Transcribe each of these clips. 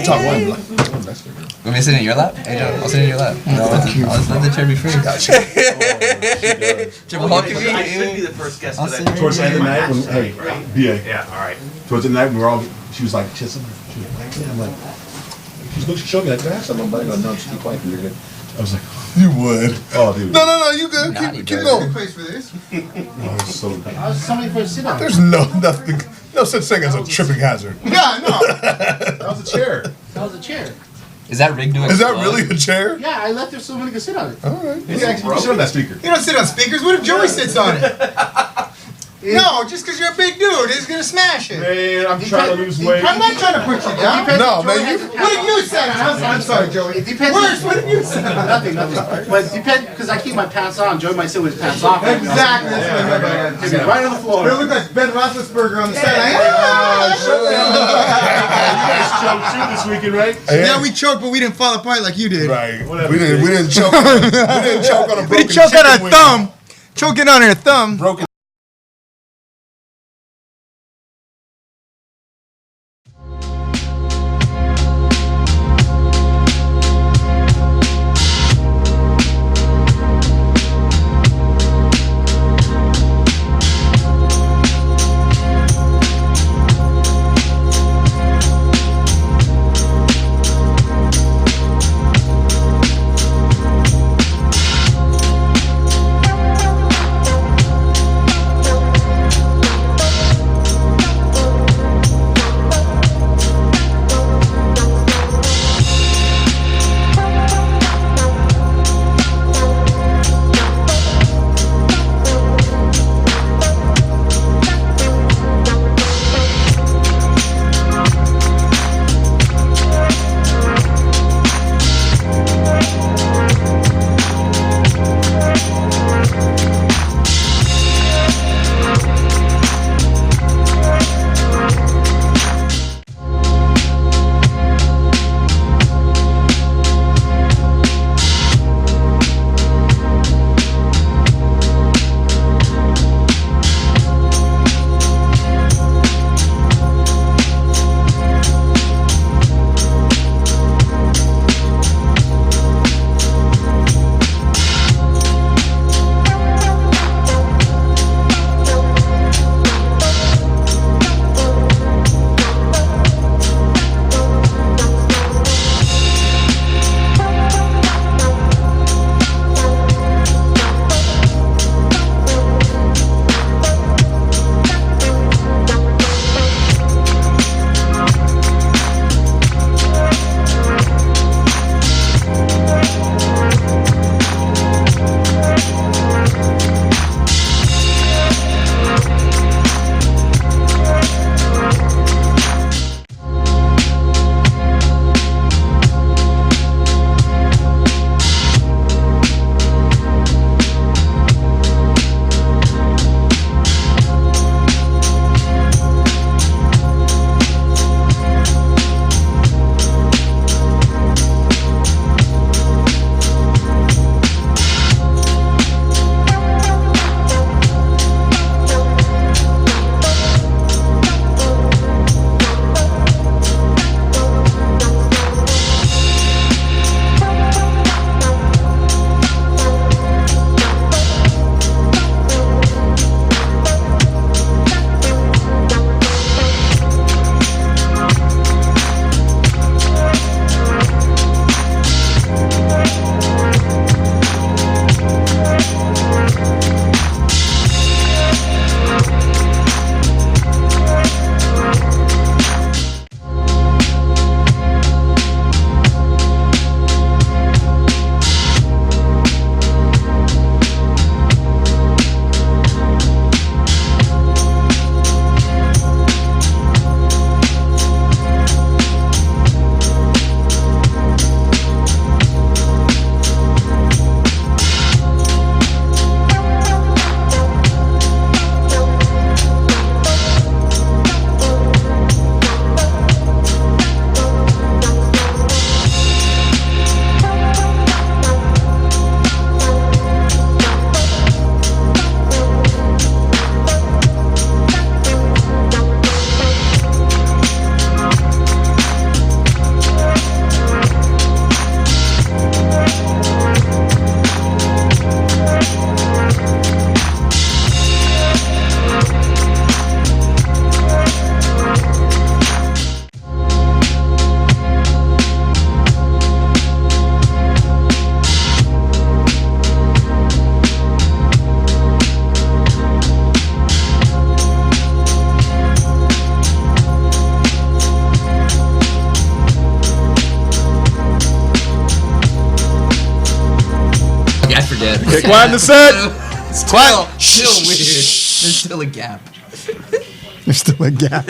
Top one. Want me to sit in your lap? Hey, Joe, I'll sit in your lap. No, I'll let the chair be free. Triple Hulk can be. I should be the first guest today. Towards the end of the night, when, hey, BA. Yeah, all right. Towards the night, we were all, she was like, kissing her. She was like, yeah, I'm like, she showed me, like, can I have something? I'm like, no, just keep quiet, you're good. I was like, You would. oh, dude. No, you good. Keep going. Place for this. Oh, it's so good. Somebody for a sit down. There's no such thing as a tripping hazard. Yeah, no. That was a chair. That was a chair. Is that rigged to Is that explode? really a chair? Yeah, I left there so somebody could sit on it. All right. You sit on that speaker. You don't sit on speakers. What if Joey sits on it? No, just because you're a big dude, he's gonna smash it. Man, I'm trying to lose weight. I'm not trying to put you down. No, man, you. What have you said? I'm sorry, Joey. It depends. Worse, what have you said? Nothing. But it depends, because I keep my pants on. Joey might sit with his pants off. Exactly. That's what I meant. Take it right on the floor. You look like Ben Roethlisberger on the side. You guys choked too this weekend, right? Yeah, we choked, but we didn't fall apart like you did. Right. Whatever. We didn't choke. We didn't choke on a broken. We didn't choke on our chicken wing. thumb. Choking on her thumb. Broken. yet. Okay, quiet in the set. Still weird. There's still a gap. There's still a gap.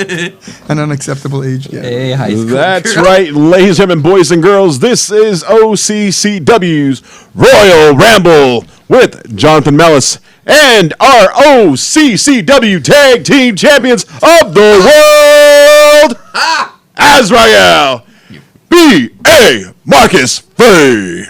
An unacceptable age gap. Hey, high school That's girl. right, ladies and gentlemen, boys and girls. This is OCCW's Royal Ramble with Jonathan Mellis and our OCCW Tag Team Champions of the World, Azrael, B.A. Marcus Frey.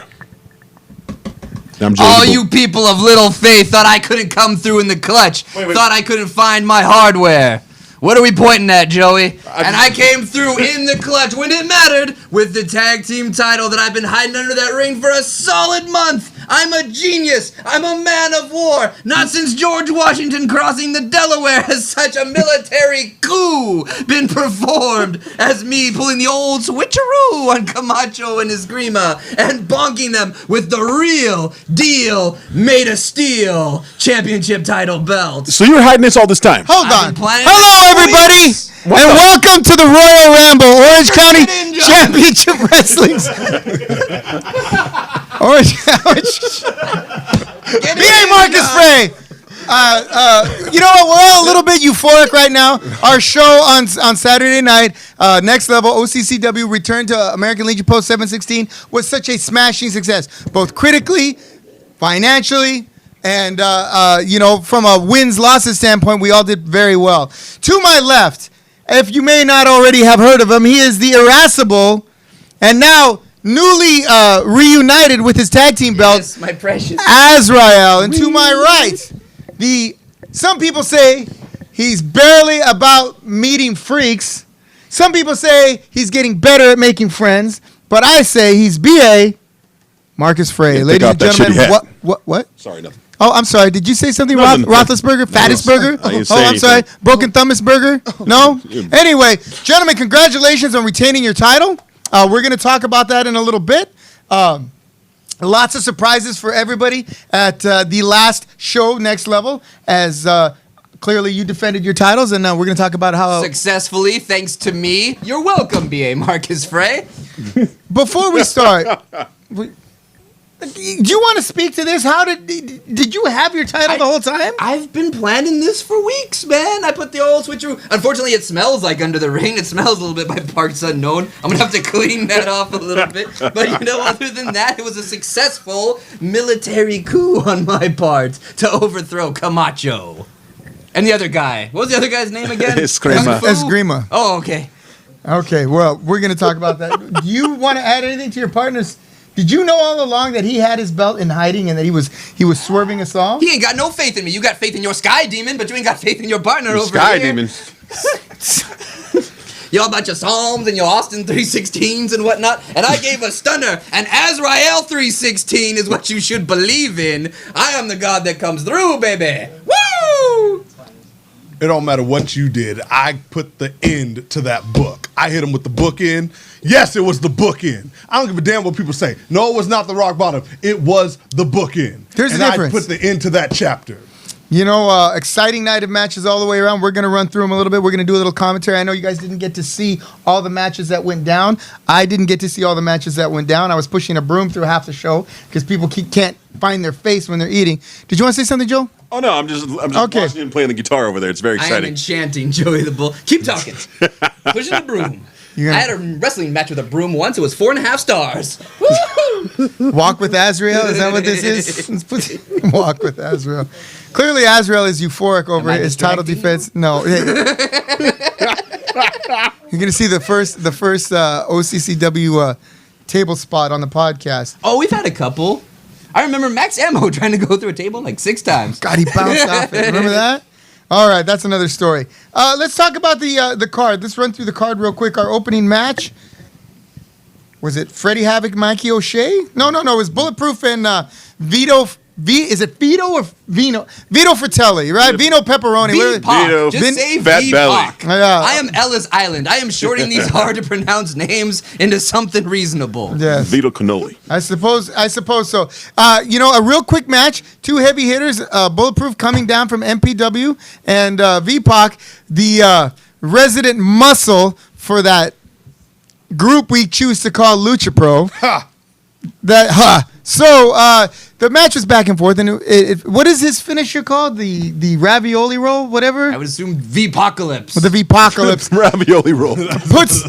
I'm Joe All the Bull. you people of little faith thought I couldn't come through in the clutch. Thought I couldn't find my hardware. What are we pointing at, Joey? And I came through in the clutch when it mattered with the tag team title that I've been hiding under that ring for a solid month. I'm a genius. I'm a man of war. Not since George Washington crossing the Delaware has such a military coup been performed as me pulling the old switcheroo on Camacho and Esgrima and bonking them with the real deal made of steel championship title belt. So you were hiding this all this time? Hold I've on. been planning Hello, for everybody, weeks. and welcome to the Royal Ramble, Orange County in, John. Championship Wrestling. Orange. B.A. Marcus Frey. You know what? We're all a little bit euphoric right now. Our show on Saturday night, Next Level, OCCW, Return to American Legion Post 716, was such a smashing success, both critically, financially, and, from a wins-losses standpoint, we all did very well. To my left, if you may not already have heard of him, he is the irascible and now newly reunited with his tag team belt, Yes, my precious. Azrael. And to my right, some people say he's barely about meeting freaks. Some people say he's getting better at making friends. But I say he's B.A. Marcus Frey. Yeah, Ladies and take off that gentlemen, shitty hat. what? Sorry, nothing. Oh, I'm sorry. Did you say something? Nothing. Roethlisberger? Fattest burger? I didn't say Oh, I'm anything. sorry. Broken Thumbus burger? No? Anyway, gentlemen, congratulations on retaining your title. We're going to talk about that in a little bit. Lots of surprises for everybody at the last show, Next Level, as clearly you defended your titles, and we're going to talk about how... Successfully, thanks to me. You're welcome, B.A. Marcus Frey. Before we start... Do you want to speak to this? How did you have your title the whole time? I've been planning this for weeks, man. I put the old switcheroo. Unfortunately, it smells like under the ring. It smells a little bit by parts unknown. I'm gonna have to clean that off a little bit. But other than that, it was a successful military coup on my part to overthrow Camacho. And the other guy. What was the other guy's name again? Esgrima. Kung Fu? Esgrima. Oh, okay. Okay, well, we're going to talk about that. Do you want to add anything to your partner's? Did you know all along that he had his belt in hiding and that he was swerving us all? He ain't got no faith in me. You got faith in your sky demon, but you ain't got faith in your partner over Sky here. Demon. Y'all about your Psalms and your Austin 316s and whatnot, and I gave a stunner, and Azrael 316 is what you should believe in. I am the God that comes through, baby. Woo! It don't matter what you did. I put the end to that book. I hit him with the book end. Yes, it was the book end. I don't give a damn what people say. No, it was not the rock bottom. It was the book end. There's and a difference. I put the end to that chapter. Exciting night of matches all the way around. We're going to run through them a little bit. We're going to do a little commentary. I know you guys didn't get to see all the matches that went down. I didn't get to see all the matches that went down. I was pushing a broom through half the show because people can't find their face when they're eating. Did you want to say something, Joe? Oh no, I'm just Okay. watching him playing the guitar over there. It's very I am exciting. enchanting Joey the Bull. Keep talking. Pushing the broom. You're I gonna- had a wrestling match with a broom once. It was 4.5 stars. Woo! Walk with Azrael? Is that what this is? Let's put Walk with Azrael. Clearly, Azrael is euphoric over I his title distracting? defense. No. You're going to see the first OCCW table spot on the podcast. Oh, we've had a couple. I remember Max Ammo trying to go through a table like 6 times. God, he bounced off it. Remember that? All right, that's another story. Let's talk about the card. Let's run through the card real quick. Our opening match. Was it Freddie Havoc, Mikey O'Shea? No. It was Bulletproof and Vito. Is it Vito or Vino? Vito Fratelli, right? Vino Pepperoni. V-Pac. Vito. Just say Fat V-Pac. belly. Yeah. I am Ellis Island. I am shorting these hard to pronounce names into something reasonable. Yes. Vito Cannoli. I suppose so. A real quick match. 2 heavy hitters. Bulletproof coming down from MPW, and V-Pac, the resident muscle for that group we choose to call Lucha Pro. Ha! So the match was back and forth, and what is his finisher called? The ravioli roll, whatever. I would assume V-pocalypse. The V-pocalypse Ravioli roll. puts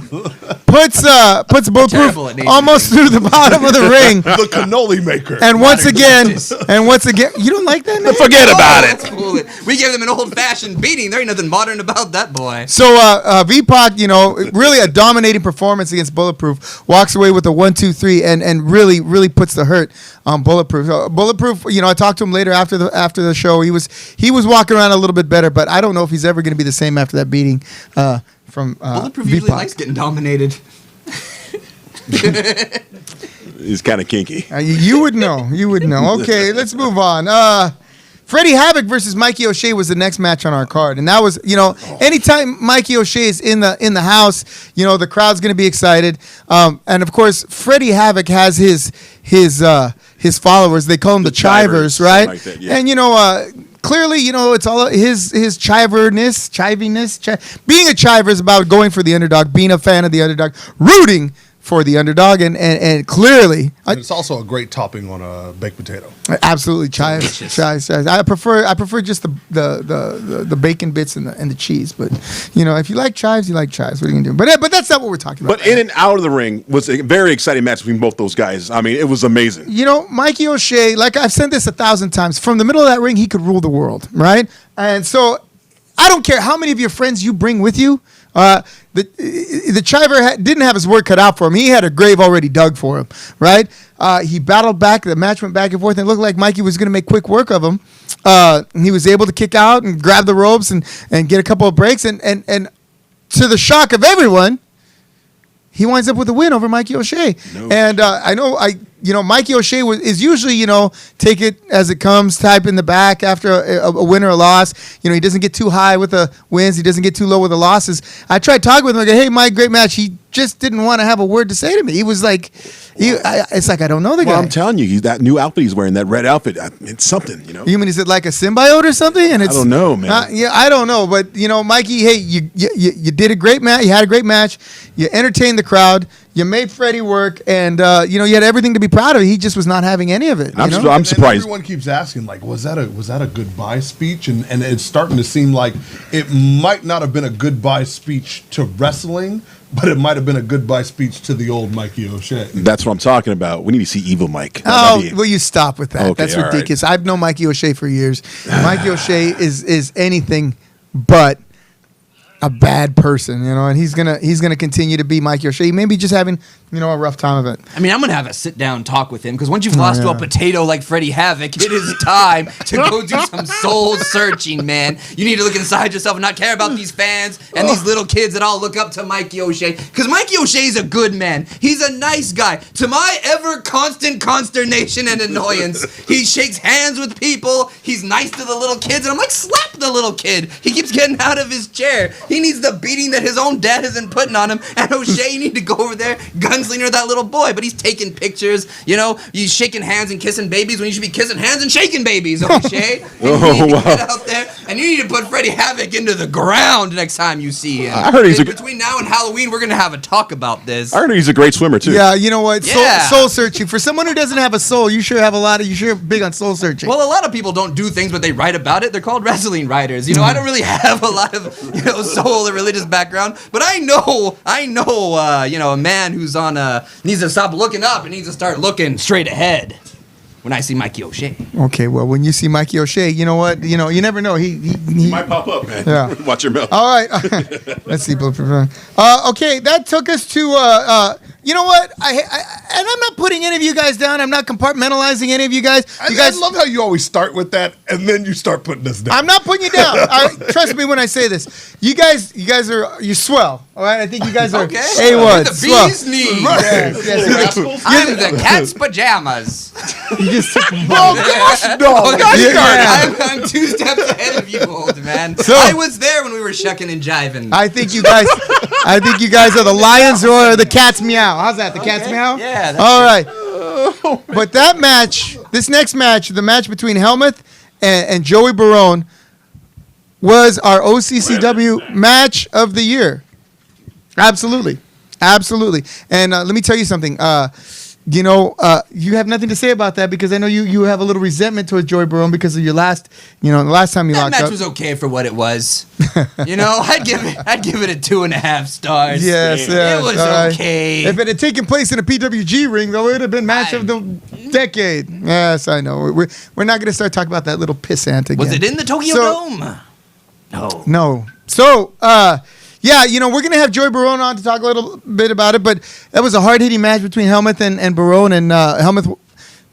Bulletproof Terrible at naming almost through the bottom of the ring. The cannoli maker. And once again, you don't like that name? Forget about it. That's cool. We gave them an old-fashioned beating. There ain't nothing modern about that boy. So V-Pac, really a dominating performance against Bulletproof. Walks away with a 1-2-3 and really puts the hurt on Bulletproof. So Bulletproof, I talked to him later after the show. He was walking around a little bit better, but I don't know if he's ever going to be the same after that beating from Bulletproof V-Pac. usually likes getting dominated. He's kind of kinky. You would know. Okay, let's move on. Freddie Havoc versus Mikey O'Shea was the next match on our card, and that was, anytime Mikey O'Shea is in the house, the crowd's going to be excited. And of course, Freddie Havoc has his followers. They call him the Chivers, right? Like that, yeah. And clearly, it's all his chiviness. Being a chiver is about going for the underdog, being a fan of the underdog, rooting for the underdog, and clearly, And it's also a great topping on a baked potato. absolutely chives. I prefer just the bacon bits and the cheese. But if you like chives, you like chives. What are you gonna do? But that's not what we're talking about. But in and out of the ring was a very exciting match between both those guys. I mean, it was amazing. Mikey O'Shea, like I've said this 1,000 times, from the middle of that ring, he could rule the world, right? And so I don't care how many of your friends you bring with you. The Chiver didn't have his work cut out for him. He had a grave already dug for him, right? He battled back. The match went back and forth, and it looked like Mikey was going to make quick work of him. He was able to kick out and grab the ropes and get a couple of breaks, and to the shock of everyone, he winds up with a win over Mikey O'Shea. And I know Mikey O'Shea is usually, take it as it comes type in the back after a win or a loss. He doesn't get too high with the wins. He doesn't get too low with the losses. I tried talking with him. I go, hey, Mike, great match. He just didn't want to have a word to say to me. He was like, it's like, I don't know the guy. Well, I'm telling you, that new outfit he's wearing, that red outfit, it's something, You mean, is it like a symbiote or something? And it's, I don't know, man. I don't know. But, Mikey, hey, you did a great match. You had a great match. You entertained the crowd. You made Freddie work. And, you had everything to be proud of. He just was not having any of it. I'm And surprised. everyone keeps asking, like, was that a goodbye speech? And it's starting to seem like it might not have been a goodbye speech to wrestling, but it might have been a goodbye speech to the old Mikey O'Shea. That's what I'm talking about. We need to see Evil Mike. Will you stop with that? Okay, That's all right. ridiculous. I've known Mikey O'Shea for years. Mikey O'Shea is anything but a bad person, and he's gonna continue to be Mikey O'Shea. He may be just having a rough time of it. I mean, I'm going to have a sit-down talk with him, because once you've lost to a potato like Freddie Havoc, it is time to go do some soul-searching, man. You need to look inside yourself and not care about these fans and these little kids that all look up to Mikey O'Shea, because Mikey O'Shea is a good man. He's a nice guy. To my ever-constant consternation and annoyance, he shakes hands with people, he's nice to the little kids, and I'm like, slap the little kid. He keeps getting out of his chair. He needs the beating that his own dad isn't putting on him, and O'Shea, you need to go over there, gunslinger that little boy, but he's taking pictures, he's shaking hands and kissing babies when you should be kissing hands and shaking babies, O'Shea. You need to get out there, and you need to put Freddie Havoc into the ground next time you see him. I heard between now and Halloween, we're going to have a talk about this. I heard he's a great swimmer, too. Yeah, you know what? Yeah. Soul searching. For someone who doesn't have a soul, you sure big on soul searching. Well, a lot of people don't do things, but they write about it. They're called wrestling writers. I don't really have a lot of, soul or religious background, but I know, a man who's needs to stop looking up and needs to start looking straight ahead when I see Mikey O'Shea. Okay, well, when you see Mikey O'Shea, you know what? You never know. He Might pop up, man. Yeah. Watch your mouth. All right. Let's see. Okay, that took us to, you know what? And I'm not putting any of you guys down. I'm not compartmentalizing any of you guys. I love how you always start with that, and then you start putting us down. I'm not putting you down. Trust me when I say this. You guys you're swell. All right, I think you guys are Okay. A1. The swell. bee's knees. Yes. I'm the cat's pajamas. You just Oh gosh, no! Oh, gosh, Yeah. I'm 2 steps ahead of you, old man. So- I was there when we were shucking and jiving. I think you guys are the lions or the cat's meow. How's that? The cat's meow? Yeah, that's All right. But that match, this next match, the match between Helmuth and Joey Barone, was our OCCW match of the year. Absolutely. And let me tell you something. you have nothing to say about that because I know you have a little resentment towards Joey Barone because of your last, the last time you That locked match up. was okay for what it was. I'd give it a 2.5 stars. Yes, It was all right. okay. If it had taken place in a PWG ring, though, it would have been match of the decade. Yes, I know. We're not going to start talking about that little pissant again. Was it in the Tokyo Dome? No. No. So, we're going to have Joey Barone on to talk a little bit about it, but that was a hard-hitting match between Helmuth and Barone, and Helmuth,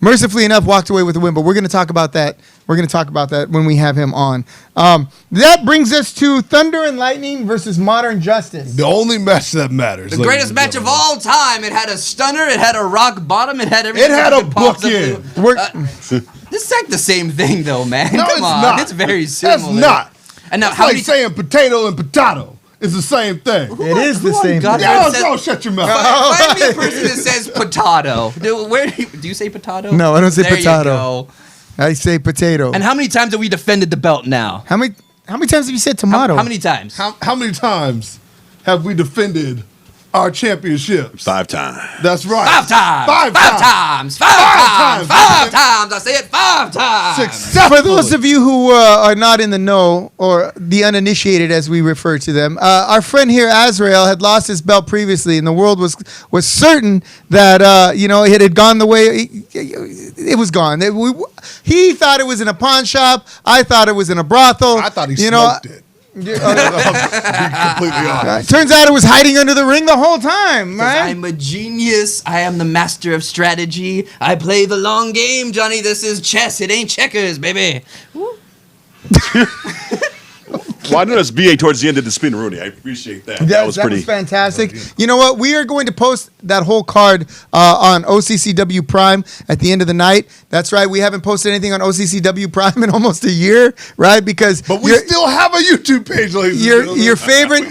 mercifully enough, walked away with the win, but we're going to talk about that. We're going to talk about that when we have him on. That brings us to Thunder and Lightning versus Modern Justice. The only match that matters. The greatest match of all time. It had a stunner. It had a rock bottom. It had everything. It had you a could possibly- bookend. This is like the same thing, though, man. No, Come it's on. not. It's very similar. That's not. And now, It's how like many saying potato and potato. It's the same thing. It is the same God, thing. Yeah, says- don't shut your mouth. Find me a person that says potato. Do you say potato? No, I don't say there potato. You go. I say potato. And how many times have we defended the belt now? How many times have you said tomato? How many times? How many times have we defended our championships? 5 times. That's right. 5 times. Five times. 5 times. 5 times. times. I say it 5 times. Successfully. For those of you who are not in the know, or the uninitiated as we refer to them, our friend here, Azrael, had lost his belt previously, and the world was certain that it had gone the way it was gone. He thought it was in a pawn shop. I thought it was in a brothel. I thought he smoked it. I'll be completely honest. Turns out it was hiding under the ring the whole time, right? I'm a genius. I am the master of strategy. I play the long game, Johnny. This is chess. It ain't checkers, baby. Well, I noticed BA towards the end of the spin Rooney. I appreciate that. That was pretty. fantastic. You know what? We are going to post that whole card on OCCW Prime at the end of the night. That's right. We haven't posted anything on OCCW Prime in almost a year, right? Because But we still have a YouTube page, ladies and gentlemen.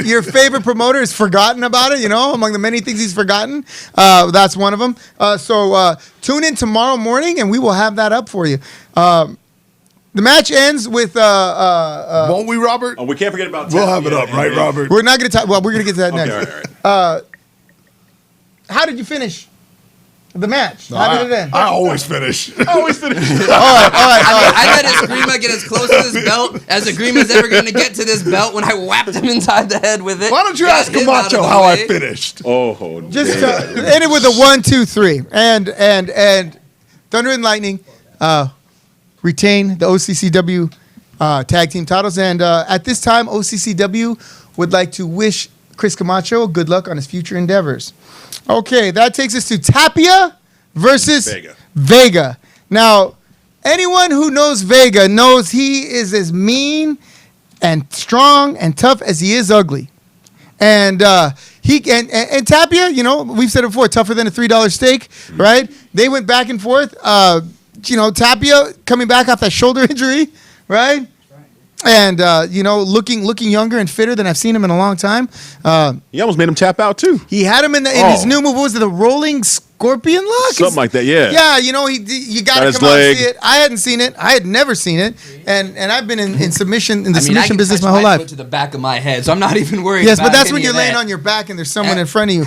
your favorite promoter has forgotten about it. Among the many things he's forgotten, that's one of them. So tune in tomorrow morning, and we will have that up for you. The match ends with Won't we, Robert? Oh, we can't forget about. We'll have it up, right, Robert? we're not going to talk. Well, we're going to get to that Okay, next. all right. How did you finish the match? How did it end? I always finish. Always finish. I let Eskrima get as close to this belt as Esgrima's ever going to get to this belt when I whapped him inside the head with it. Why don't you Got ask him out of Camacho the how I way. finished? Oh, Just damn. ended with a 1, 2, 3, and Thunder and Lightning retain the OCCW tag team titles. And at this time, OCCW would like to wish Chris Camacho good luck on his future endeavors. Okay, that takes us to Tapia versus Vega. Now, anyone who knows Vega knows he is as mean and strong and tough as he is ugly. And and Tapia, we've said it before, tougher than a $3 steak, right? They went back and forth. Tapia coming back off that shoulder injury, right? And looking younger and fitter than I've seen him in a long time. He almost made him tap out too. He had him in his new move. What was it, the rolling scorpion lock? Something like that, yeah. Yeah, you got to his come out and leg. see it. I hadn't seen it. I had never seen it, and I've been in submission in the I submission can business touch my whole life. foot to the back of my head, so I'm not even worried. Yes, about but that's any when you're of laying that. on your back and there's someone in front of you.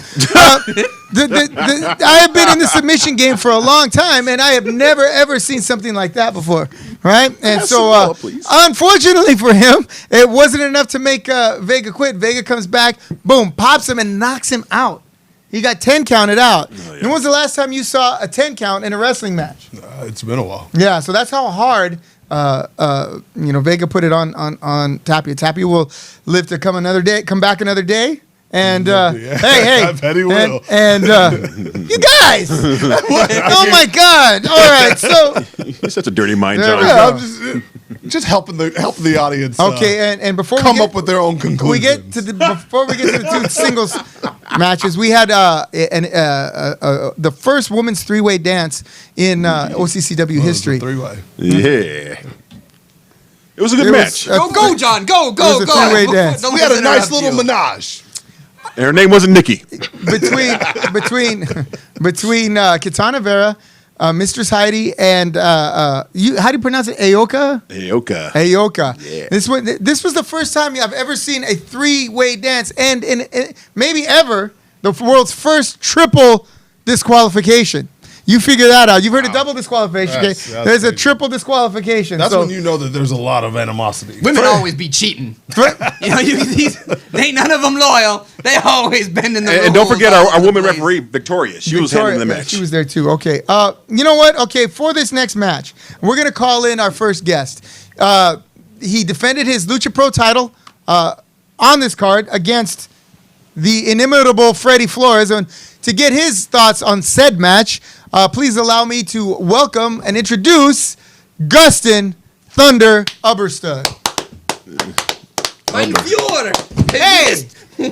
I have been in the submission game for a long time, and I have never, ever seen something like that before, right? And Have so, some more, please. unfortunately for him, it wasn't enough to make Vega quit. Vega comes back, boom, pops him and knocks him out. He got 10 counted out. And when was the last time you saw a 10 count in a wrestling match? It's been a while. Yeah, so that's how hard Vega put it on Tapia. Tapia will live to come back another day. And hey, I bet he will. And you guys, oh my God! All right, so He's such a dirty mind, There John. we Yeah, go. I'm just helping the audience. okay, and before come we get, up with their own conclusions. we get to before we get to the two singles matches, we had the first women's three-way dance in OCCW history. Three-way. Yeah. It was a good It match. was Go, John. Go, It was a go. three-way dance. Don't We had a let us nice interrupt little you. menage. And her name wasn't Nikki. between Kitana Vera, Mistress Heidi, and how do you pronounce it? Aoka. Aoka. Yeah. This was the first time I've ever seen a three-way dance, and maybe ever the world's first triple disqualification. You figure that out. You've heard of double disqualification. That's Okay? There's a crazy. triple disqualification. That's so, when you know that there's a lot of animosity. Women always be cheating. You know, ain't none of them loyal. They always bending the rules. And don't forget our woman place. referee, Victoria. She was handling the Yeah, match. she was there too. Okay. You know what? Okay, for this next match, we're gonna call in our first guest. He defended his Lucha Pro title on this card against the inimitable Freddie Flores. And to get his thoughts on said match, please allow me to welcome and introduce Gustin Thunder Uberstad. Mein Führer. Hey,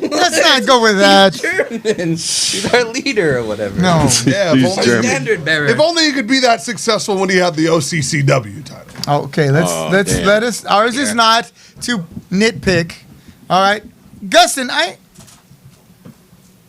let's not go with that. German. He's our leader or whatever. No. Yeah, He's if only, German. Standard bearer. if only he could be that successful when he had the OCCW title. Okay, let's damn. let us. Ours is not to nitpick. All right, Gustin,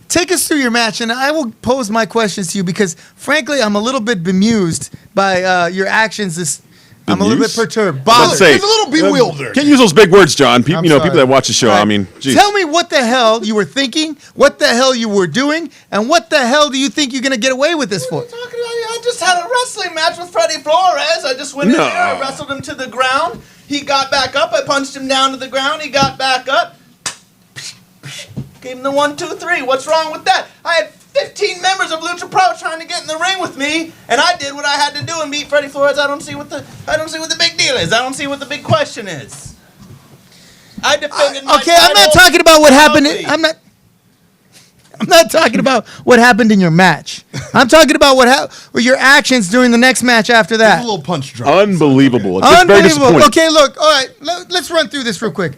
take us through your match, and I will pose my questions to you because, frankly, I'm a little bit bemused by your actions. I'm a little bit Bemused? perturbed. Let's Bothered. say- He's a little bewildered. Can't use those big words, John. I'm People sorry. that watch the show. All right. I mean, geez. Tell me what the hell you were thinking, what the hell you were doing, and what the hell do you think you're gonna get away with this for? Talking about, I just had a wrestling match with Freddie Flores. I just went in No. there, I wrestled him to the ground. He got back up. I punched him down to the ground. He got back up. Gave him the 1, 2, 3. What's wrong with that? I had 15 members of Lucha Pro trying to get in the ring with me, and I did what I had to do and beat Freddie Flores. I don't see what the big deal is. I don't see what the big question is. I defended my Okay, I'm not title talking about what happened. proudly. I'm not talking about what happened in your match. I'm talking about what your actions during the next match after He's that. a little punch drunk. Unbelievable. It's very Unbelievable. disappointing. Okay, look. All right, let's run through this real quick.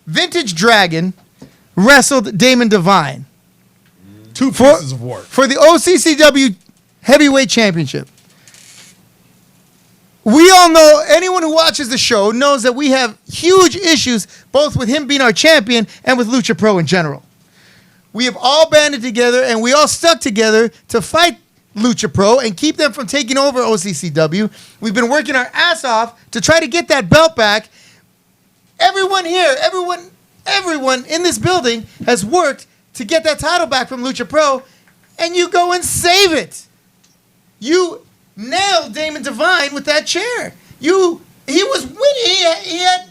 Vintage Dragon wrestled Damon Devine Two pieces of work. for the OCCW Heavyweight Championship. We all know, anyone who watches the show knows that we have huge issues both with him being our champion and with Lucha Pro in general. We have all banded together and we all stuck together to fight Lucha Pro and keep them from taking over OCCW. We've been working our ass off to try to get that belt back. Everyone here, everyone in this building has worked to get that title back from Lucha Pro, and you go and save it. You nailed Damon Devine with that chair. He was winning. He had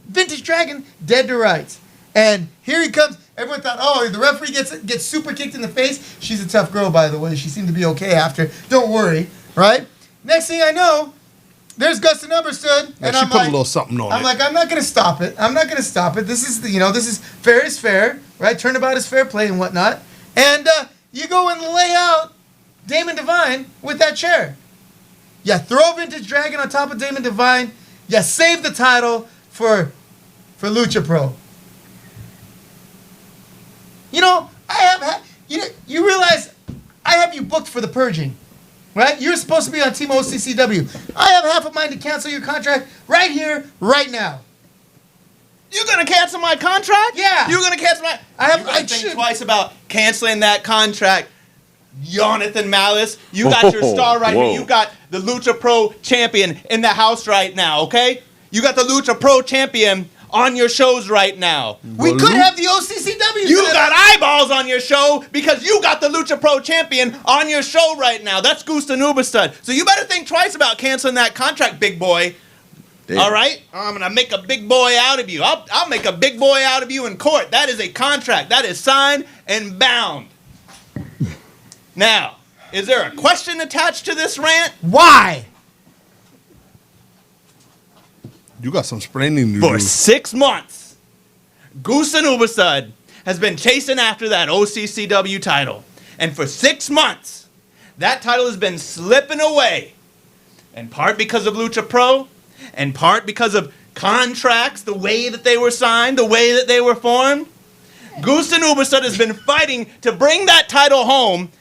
Vintage Dragon dead to rights. And here he comes. Everyone thought, oh, the referee gets super kicked in the face. She's a tough girl, by the way. She seemed to be okay after. Don't worry, right? Next thing I know, there's Gustin Uberstad, Yeah, and she I'm put like, a little something on I'm it. like, I'm not gonna stop it. This is fair is fair, right? Turnabout is fair play and whatnot. And you go and lay out Damon Devine with that chair. You throw Vintage Dragon on top of Damon Devine. You save the title for Lucha Pro. You know, you realize I have you booked for the purging, right? You're supposed to be on Team OCCW. I have half a mind to cancel your contract right here, right now. You're gonna cancel my contract? Yeah. You're gonna cancel my. I You gotta think twice about canceling that contract. Jonathan Malice, you got your star right Whoa. here. You got the Lucha Pro champion in the house right now, okay? You got the Lucha Pro champion on your shows right now. We could have the OCCW. You got eyeballs on your show because you got the Lucha Pro champion on your show right now. That's Gustin Uberstad. So you better think twice about canceling that contract, big boy. Damn. All right? I'm going to make a big boy out of you. I'll make a big boy out of you in court. That is a contract. That is signed and bound. Now, is there a question attached to this rant? Why? You got some spraining to For do. 6 months, Gustin Uberstad has been chasing after that OCCW title. And for 6 months, that title has been slipping away. In part because of Lucha Pro, in part because of contracts, the way that they were signed, the way that they were formed. Gustin Uberstad has been fighting to bring that title home.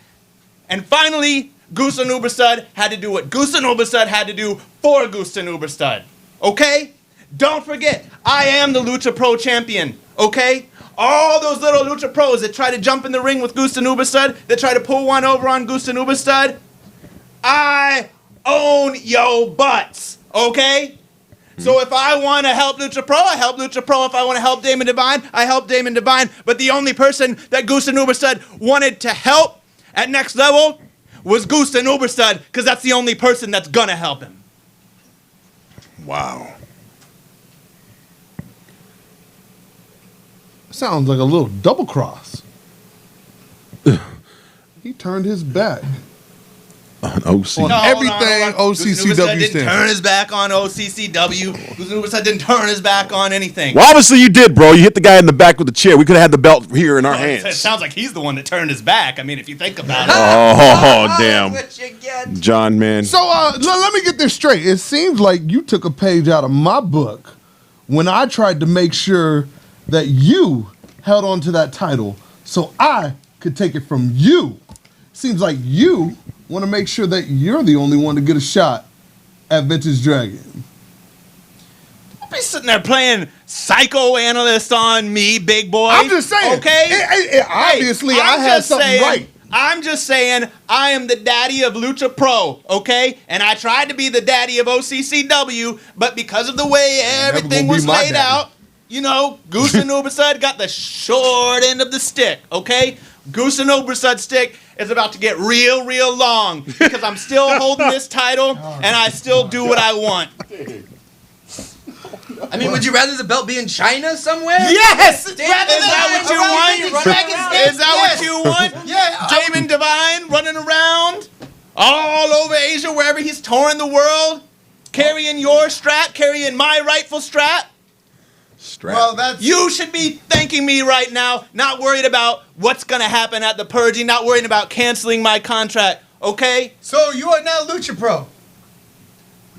And finally, Gustin Uberstad had to do what Gustin Uberstad had to do for Gustin Uberstad. Okay? Don't forget, I am the Lucha Pro champion. Okay? All those little Lucha Pros that try to jump in the ring with Gustin Uberstad, that try to pull one over on Gustin Uberstad, I own yo butts. Okay? So if I want to help Lucha Pro, I help Lucha Pro. If I want to help Damon Devine, I help Damon Devine. But the only person that Gustin Uberstad wanted to help at Next Level was Gusten Uberstad, because that's the only person that's gonna help him. Wow. Sounds like a little double cross. He turned his back OC. on everything OCCW didn't stands. turn his back on OCCW. Gusten Uberstad didn't turn his back on anything. Well, obviously you did, bro. You hit the guy in the back with the chair. We could have had the belt here in our Well, it hands. sounds like he's the one that turned his back. I mean, if you think about it. Oh, damn. That's what you get. John, man. So let me get this straight. It seems like you took a page out of my book when I tried to make sure that you held on to that title so I could take it from you. Seems like you want to make sure that you're the only one to get a shot at Vintage Dragon. Don't be sitting there playing psychoanalyst on me, big boy. I'm just saying. Okay? Obviously, I I'm had just something saying- right. I'm just saying I am the daddy of Lucha Pro, okay? And I tried to be the daddy of OCCW, but because of the way everything gonna be was my laid daddy. out, you know, Gusten Uberstad got the short end of the stick, okay? Gusten Uberstad's stick is about to get real, real long because I'm still holding this title and I still do what I want. I mean, would you rather the belt be in China somewhere? Yes! Damn, Is that what you want? Is that what you want? Yeah. Damon Devine running around all over Asia, wherever he's touring the world, carrying your strat, carrying my rightful strat. Strap. Well, that's You should be thanking me right now, not worried about what's going to happen at the purging, not worrying about canceling my contract, okay? so. You are now Lucha Pro.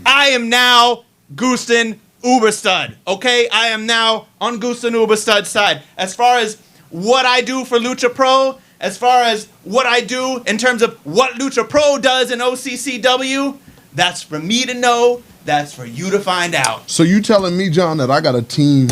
I am now Gusten Uberstad, okay? I am now on Gusten Uberstad's side. As far as what I do for Lucha Pro, as far as what I do in terms of what Lucha Pro does in OCCW, that's for me to know. That's for you to find out. So you telling me, John, that I got a team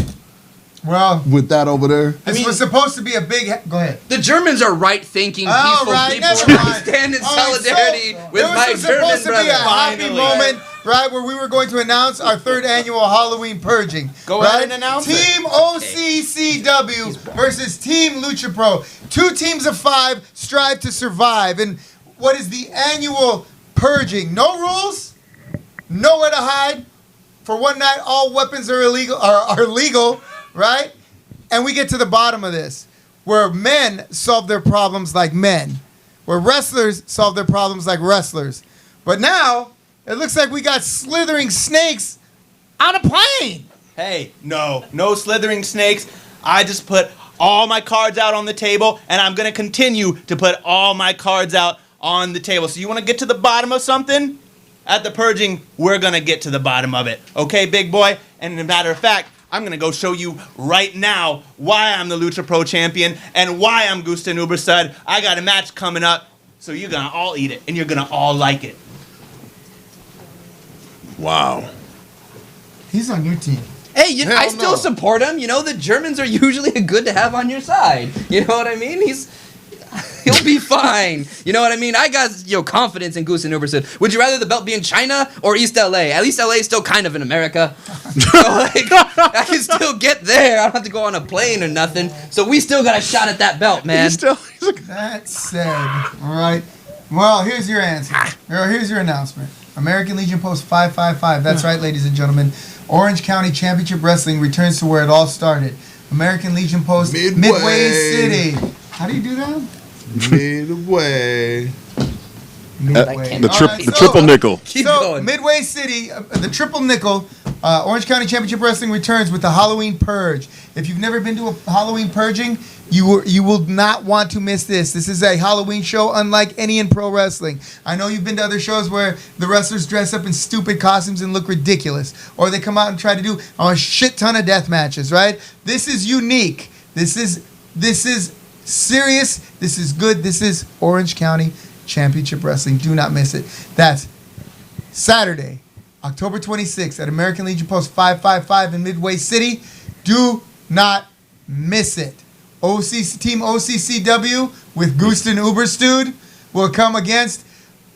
Well, with that over there? this was supposed to be a big. Go ahead. The Germans are right-thinking, All peaceful right, people. never And I mind. stand in All right, solidarity so with my there was German supposed to be a brother. happy Finally. moment, right, where we were going to announce our third annual Halloween purging. Go right? ahead and announce it. Team OCCW versus Team Lucha Pro. 2 teams of 5 strive to survive. And what is the annual purging? No rules, nowhere to hide. For one night, all weapons are illegal. Are legal, right? And we get to the bottom of this, where men solve their problems like men, where wrestlers solve their problems like wrestlers. But now, it looks like we got slithering snakes on a plane. Hey, no slithering snakes. I just put all my cards out on the table, and I'm going to continue to put all my cards out on the table. So you want to get to the bottom of something? At the purging, we're going to get to the bottom of it. Okay, big boy? And as a matter of fact, I'm going to go show you right now why I'm the Lucha Pro champion and why I'm Gusten Uberstad. I got a match coming up, so you're going to all eat it, and you're going to all like it. Wow. He's on your team. Hey, Hell I still no. support him. You know, the Germans are usually good to have on your side. You know what I mean? He'll be fine. You know what I mean? I got confidence in Gusten Uberstad. Would you rather the belt be in China or East LA? At least LA is still kind of in America. So I can still get there. I don't have to go on a plane or nothing. So we still got a shot at that belt, man. That said, all right. Well, here's your answer. Or here's your announcement. American Legion Post 555. That's right, ladies and gentlemen. Orange County Championship Wrestling returns to where it all started. American Legion Post Midway City. How do you do that? Midway. Midway. The triple nickel. Keep so going. Midway City, the triple nickel, Orange County Championship Wrestling returns with the Halloween Purge. If you've never been to a Halloween purging, you will not want to miss this. This is a Halloween show unlike any in pro wrestling. I know you've been to other shows where the wrestlers dress up in stupid costumes and look ridiculous, or they come out and try to do a shit ton of death matches, right? This is unique. This is serious. This is good. This is Orange County Championship Wrestling. Do not miss it. That's Saturday, October 26th at American Legion Post 555 in Midway City. Do not miss it. Team OCCW with Gusten Uberstad will come against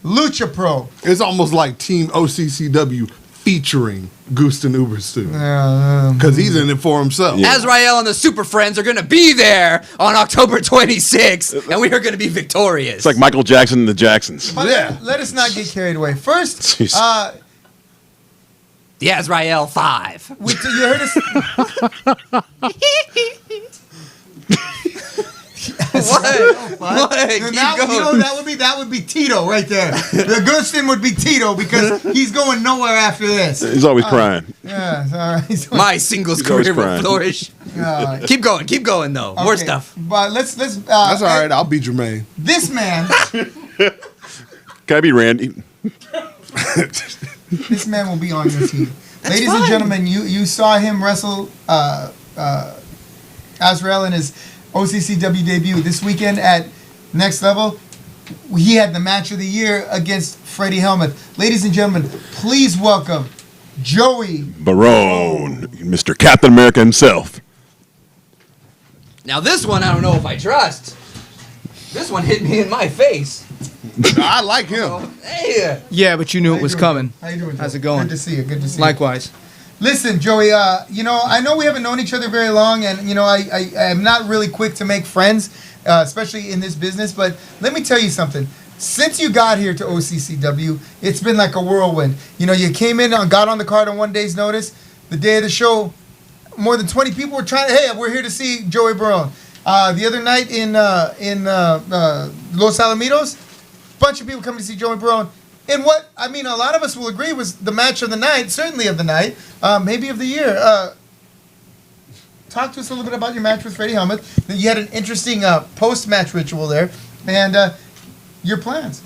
Lucha Pro. It's almost like Team OCCW featuring Gustin Ubers too, Yeah, because he's in it for himself. Yeah. Azrael and the Super Friends are going to be there on October 26th, and we are going to be victorious. It's like Michael Jackson and the Jacksons. but Yeah. let us not get carried away. First, Jeez. the Azrael 5. you heard us. What? What? Keep going. That would be Tito right there. The Gustin would be Tito because he's going nowhere after this. He's always crying. Yeah, all right. My singles He's always career will crying. flourish. Keep going though. More Okay, stuff. But let's. That's all right. I'll be Jermaine. This man, Can I be Randy? this man will be on your team. Ladies and gentlemen, you saw him wrestle Azrael in his OCCW debut this weekend at Next Level. He had the match of the year against Freddie Helmuth. Ladies and gentlemen, please welcome Joey. Barone, Mr. Captain America himself. Now this one I don't know if I trust. This one hit me in my face. I like him. Hey. Yeah, but you knew it was coming. How you doing, How's Joey? it going? Good to see you. Good to see you. Likewise. Listen, Joey, I know we haven't known each other very long, and, I am not really quick to make friends, especially in this business, but let me tell you something. Since you got here to OCCW, it's been like a whirlwind. You came in, got on the card on one day's notice. The day of the show, more than 20 people were trying to, hey, we're here to see Joey Barone. The other night in Los Alamitos, bunch of people coming to see Joey Barone. And what, a lot of us will agree was the match of the night, certainly of the night, maybe of the year. Talk to us a little bit about your match with Freddie Helmuth. You had an interesting post-match ritual there, and your plans.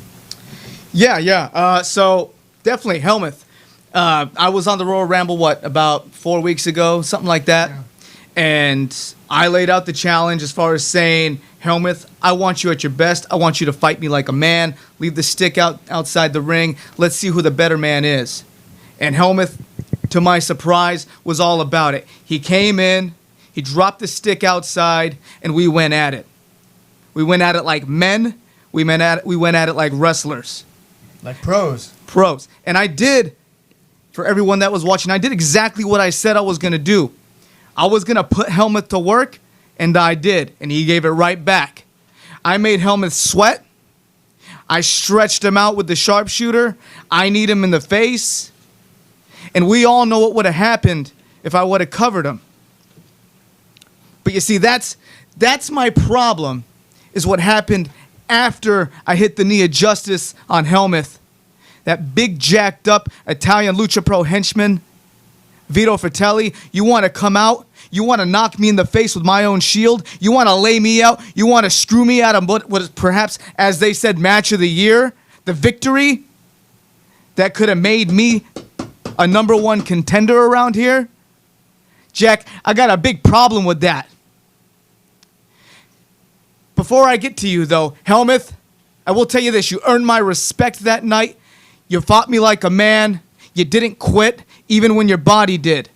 Yeah. So definitely Helmuth. I was on the Royal Ramble, about 4 weeks ago, something like that. Yeah. And I laid out the challenge as far as saying, Helmuth, I want you at your best. I want you to fight me like a man. Leave the stick outside the ring. Let's see who the better man is. And Helmuth, to my surprise, was all about it. He came in, he dropped the stick outside, and we went at it. We went at it like men. We went at it like wrestlers. Like pros. Pros. And I did, for everyone that was watching, I did exactly what I said I was going to do. I was going to put Helmuth to work, and I did, and he gave it right back. I made Helmuth sweat. I stretched him out with the sharpshooter. I kneed him in the face. And we all know what would have happened if I would have covered him. But you see, that's my problem, is what happened after I hit the knee of justice on Helmuth. That big jacked up Italian Lucha Pro henchman, Vito Fratelli, you want to come out? You want to knock me in the face with my own shield? You want to lay me out? You want to screw me out of what is perhaps, as they said, match of the year? The victory that could have made me a number one contender around here? Jack, I got a big problem with that. Before I get to you, though, Helmuth, I will tell you this. You earned my respect that night. You fought me like a man. You didn't quit, even when your body did.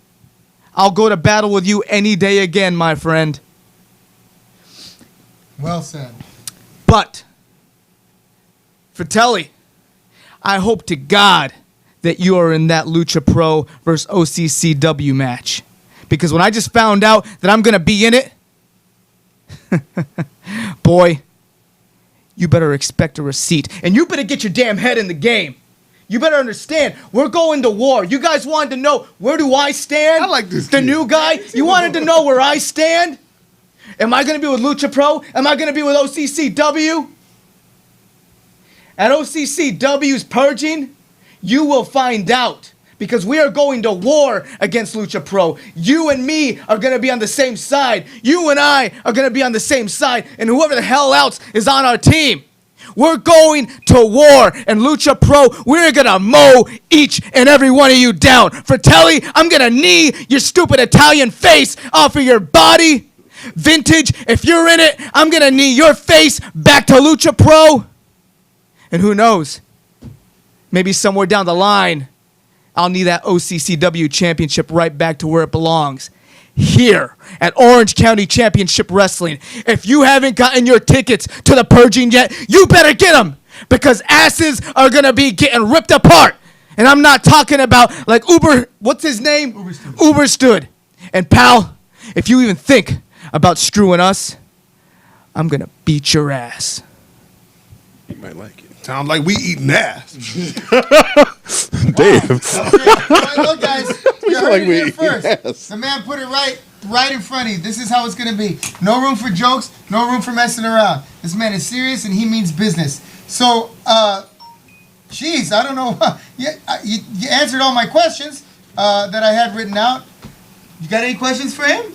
I'll go to battle with you any day again, my friend. Well said. But, Fratelli, I hope to God that you are in that Lucha Pro versus OCCW match. Because when I just found out that I'm going to be in it, boy, you better expect a receipt. And you better get your damn head in the game. You better understand, we're going to war. You guys wanted to know, where do I stand? I like this The kid. new guy? You wanted to know where I stand? Am I going to be with Lucha Pro? Am I going to be with OCCW? At OCCW's purging, you will find out. Because we are going to war against Lucha Pro. You and me are going to be on the same side. You and I are going to be on the same side. And whoever the hell else is on our team. We're going to war, and Lucha Pro, we're going to mow each and every one of you down. Fratelli, I'm going to knee your stupid Italian face off of your body. Vintage, if you're in it, I'm going to knee your face back to Lucha Pro. And who knows, maybe somewhere down the line, I'll knee that OCCW championship right back to where it belongs. Here at Orange County Championship Wrestling. If you haven't gotten your tickets to the purging yet, you better get them, because asses are going to be getting ripped apart And I'm not talking about like Uber, what's his name? Uberstood. And pal, if you even think about screwing us, I'm going to beat your ass. You might like it. Sound like we eating ass. Dave. Look, guys, you heard it here first. Yes. The man put it right in front of you. This is how it's going to be. No room for jokes, no room for messing around. This man is serious and he means business. So, geez, I don't know. You answered all my questions that I had written out. You got any questions for him?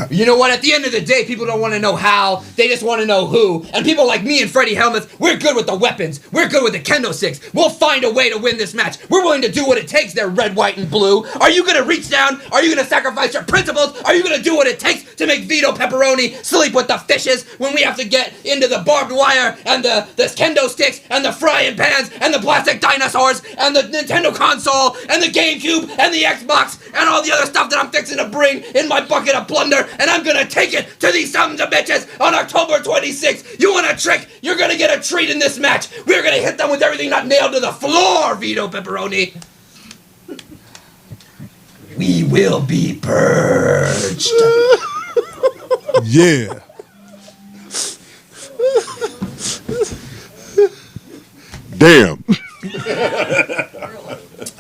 You know what? At the end of the day, people don't want to know how. They just want to know who. And people like me and Freddie Helmuth, we're good with the weapons. We're good with the kendo sticks. We'll find a way to win this match. We're willing to do what it takes there, red, white, and blue. Are you going to reach down? Are you going to sacrifice your principles? Are you going to do what it takes to make Vito Pepperoni sleep with the fishes when we have to get into the barbed wire and the kendo sticks and the frying pans and the plastic dinosaurs and the Nintendo console and the GameCube and the Xbox and all the other stuff that I'm fixing to bring in my bucket of plunder, and I'm gonna take it to these sons of bitches on October 26th. You want a trick? You're gonna get a treat in this match. We're gonna hit them with everything not nailed to the floor, Vito Pepperoni. We will be purged. Yeah. Damn.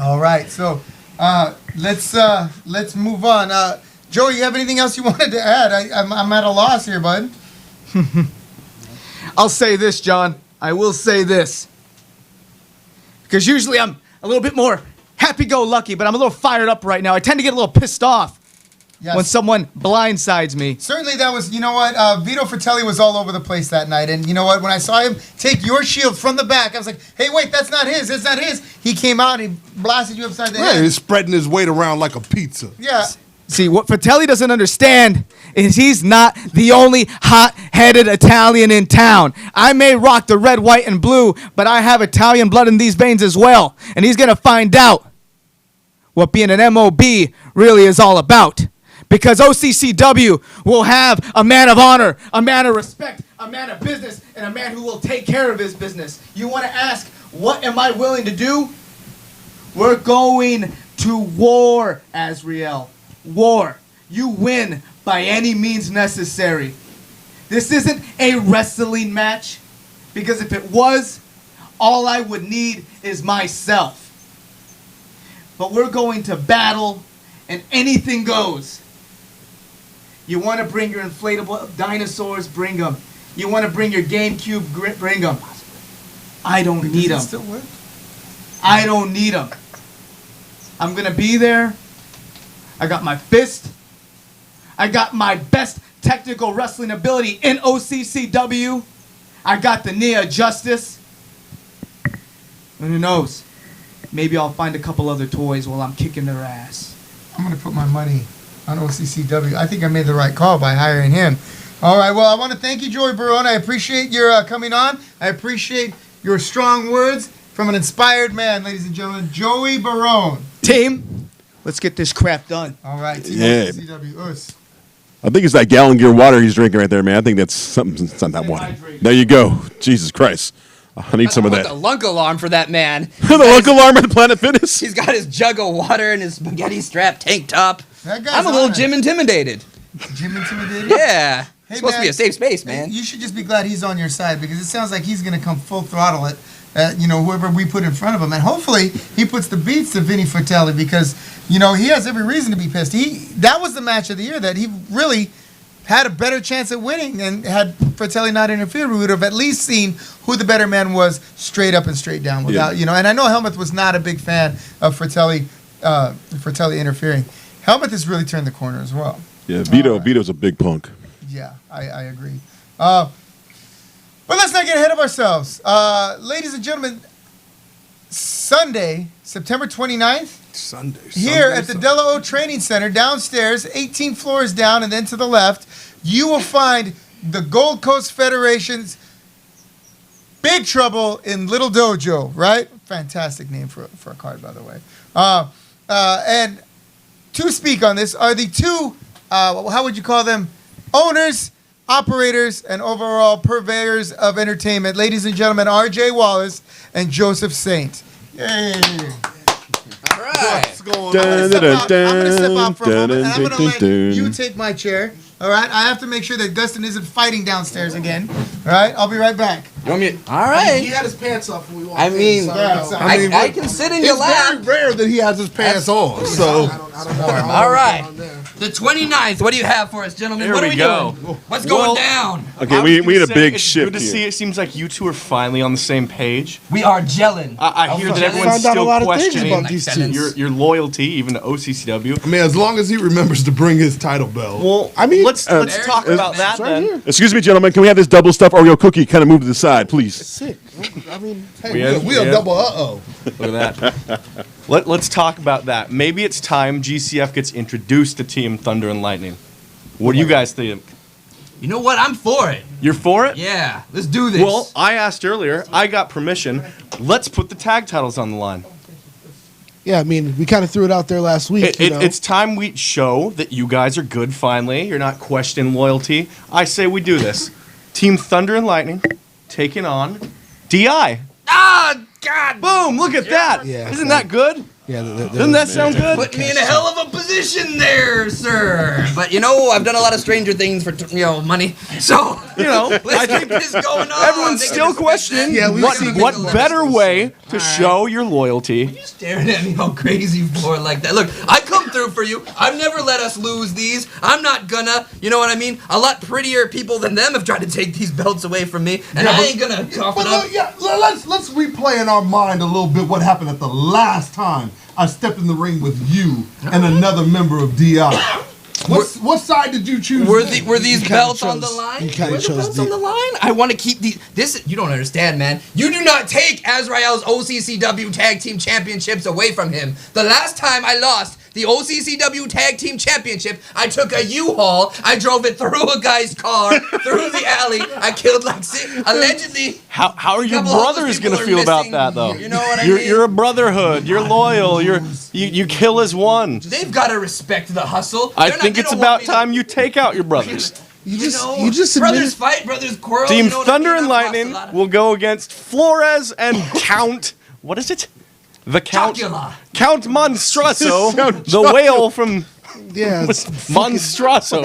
All right, so let's move on. Joey, you have anything else you wanted to add? I'm at a loss here, bud. I'll say this, John. I will say this. Because usually I'm a little bit more happy-go-lucky, but I'm a little fired up right now. I tend to get a little pissed off when someone blindsides me. Certainly that was, you know what, Vito Fratelli was all over the place that night. And you know what, when I saw him take your shield from the back, I was like, hey, wait, that's not his, that's not his. He came out and he blasted you upside the Yeah, head. he's spreading his weight around like a pizza. Yeah. See, what Fratelli doesn't understand is he's not the only hot-headed Italian in town. I may rock the red, white, and blue, but I have Italian blood in these veins as well. And he's going to find out what being an MOB really is all about. Because OCCW will have a man of honor, a man of respect, a man of business, and a man who will take care of his business. You want to ask, what am I willing to do? We're going to war, Azriel. War. You win by any means necessary. This isn't a wrestling match, because if it was, all I would need is myself. But we're going to battle, and anything goes. You want to bring your inflatable dinosaurs, bring them. You want to bring your GameCube, bring them. I don't need them. Does it still work? I don't need them. I'm going to be there. I got my fist. I got my best technical wrestling ability in OCCW. I got the Nia Justice. And who knows? Maybe I'll find a couple other toys while I'm kicking their ass. I'm going to put my money on OCCW. I think I made the right call by hiring him. All right, well, I want to thank you, Joey Barone. I appreciate your coming on. I appreciate your strong words from an inspired man, ladies and gentlemen, Joey Barone. Team, let's get this crap done. All right, Team Yeah. OCCW. Us. I think it's that gallon gear water he's drinking right there, man. I think that's something. It's not that water. There you go. Jesus Christ. I need some of that. The lunk alarm for that man. The lunk alarm at Planet Fitness. He's got his jug of water and his spaghetti strap tank top. That guy's I'm a little on it. Jim intimidated. Jim intimidated? Yeah. Hey, It's supposed to be man. a safe space, man. You should just be glad he's on your side, because it sounds like he's going to come full throttle it. Whoever we put in front of him, and hopefully he puts the beats to Vinny Fratelli, because he has every reason to be pissed. That was the match of the year that he really had a better chance at winning, and had Fratelli not interfered, we would have at least seen who the better man was, straight up and straight down, without And I know Helmuth was not a big fan of Fratelli interfering. Helmuth has really turned the corner as well. Yeah, Vito's a big punk. Yeah, I agree. But let's not get ahead of ourselves. Ladies and gentlemen, Sunday, September 29th, here at the Delo Training Center, downstairs, 18 floors down and then to the left, you will find the Gold Coast Federation's Big Trouble in Little Dojo, right? Fantastic name for a card, by the way. And to speak on this are the two, how would you call them? Owners, operators, and overall purveyors of entertainment. Ladies and gentlemen, R.J. Wallace and Joseph Saint. All right. What's going on? I'm gonna step out for a moment, and I'm gonna let you take my chair. All right, I have to make sure that Dustin isn't fighting downstairs again. All right, I'll be right back. You want me? All right. He had his pants off when we walked I in, mean, so I can sit in your It's very lap. rare that he has his pants on. So I don't know. All right. The 29th. What do you have for us, gentlemen? There what are we we go. doing? What's going down? Okay, I was we gonna had a say, big it's shift good to here. see. It seems like you two are finally on the same page. We are gelling. I hear that I everyone's found out a still lot of things questioning about these two. your loyalty, even to OCCW. I mean, as long as he remembers to bring his title belt. Well, I mean, let's there's talk your about that man. right then. here. Excuse me, gentlemen. Can we have this double stuffed Oreo cookie kind of moved to the side, please? Sick. I mean, Hey, we a double Look at that. Let's talk about that. Maybe it's time GCF gets introduced to Team Thunder and Lightning. What do you guys think? You know what? I'm for it. You're for it? Yeah. Let's do this. Well, I asked earlier. I got permission. Let's put the tag titles on the line. yeah, I mean, we kind of threw it out there last week. you know? It's time we show that you guys are good finally. You're not questioning loyalty. I say we do this. Team Thunder and Lightning taking on DI. ah, God. Boom, look at that. Yeah. Isn't that good? yeah, Doesn't that sound good? Put me in a hell of a position there, sir. But you know, I've done a lot of Stranger Things for money. So You know, let's keep this going on. everyone's They can still respect questioning that. Yeah, we've what, seen what people better like way to All right. show your loyalty. You staring at me all crazy for like that. Look, I come through for you. I've never let us lose these. I'm not gonna. You know what I mean? A lot prettier people than them have tried to take these belts away from me, and I ain't gonna cough But it up. look, yeah, let's replay in our mind a little bit what happened at the last time I stepped in the ring with you and another member of DI. What side did you choose? Were then? these kinda belts on the chose- line? you kinda Were the chose belts the- on the line? I want to keep these. This you don't understand, man. You do not take Azrael's OCCW Tag Team Championships away from him. The last time I lost the OCCW Tag Team Championship, I took a U-Haul. I drove it through a guy's car, through the alley. I killed like allegedly. How are your couple homeless brothers people gonna are feel about missing. that though? You know what I you're, mean? You're a brotherhood. You're loyal. You kill as one. They've got to respect the hustle. I They're not- think they it's don't want about me to- time you take out your brothers. you You just brothers admitted. fight, brothers quarrel. Team you know what I Thunder mean? and I've lost a Lightning lot of- will go against Flores and Count. What is it? The Count. Chocula. Count Monstrasso, the whale from Yeah, it's Monstrasso.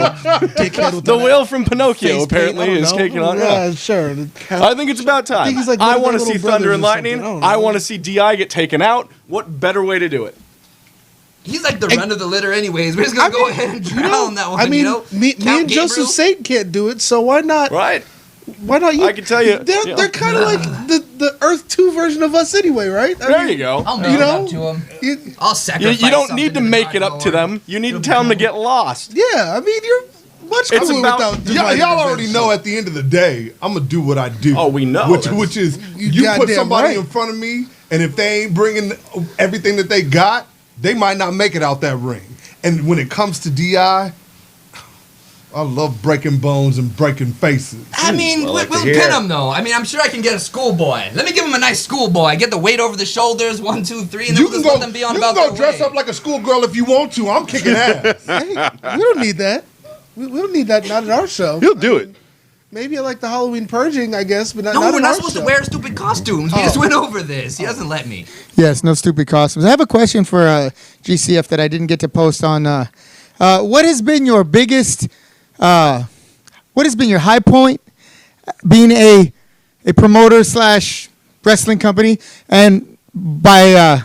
dickhead with The that whale from Pinocchio face paint, apparently I don't is know. taking on. Yeah, sure. I think it's about time. think he's like I one of want to their see little Thunder brothers and or Lightning. something. I don't I know. want to see DI get taken out. What better way to do it? He's like the run of the litter, anyways. We're just gonna go ahead and drown that one. I mean, you know? me Count and Joseph Gabriel? Satan can't do it, so why not? Right. Why not you? I can tell you, They're, you know. they're kind of like the Earth 2 version of us anyway, right? I There mean, you go. I'll make You it know? up to him. you- I'll You, sacrifice. you don't something need to the make it dark up to Lord. them. You need to tell them to get lost. yeah, I mean, you're much It's cooler about- without Y'all dividing already the know at the end of the day, I'm gonna do what I do. Oh, we know. Which is You you put goddamn somebody right. in front of me, and if they ain't bringing everything that they got, they might not make it out that ring. And when it comes to DI, I love breaking bones and breaking faces. I mean, I like to we'll hear pin it. him though. I mean, I'm sure I can get a schoolboy. Let me give him a nice schoolboy. Get the weight over the shoulders, 1, 2, 3, and then You we'll can just go, let them be on you about can go their dress way. up like a schoolgirl if you want to. I'm kicking ass. Hey, we don't need that. We don't need that. Not at our show. He'll do it. Maybe I like the Halloween purging, I guess, but not. No, not we're at not our supposed show. to wear stupid costumes. We just went over this. He doesn't let me. Yes, no stupid costumes. I have a question for GCF that I didn't get to post on. What has been your biggest? What has been your high point being a promoter / wrestling company, and by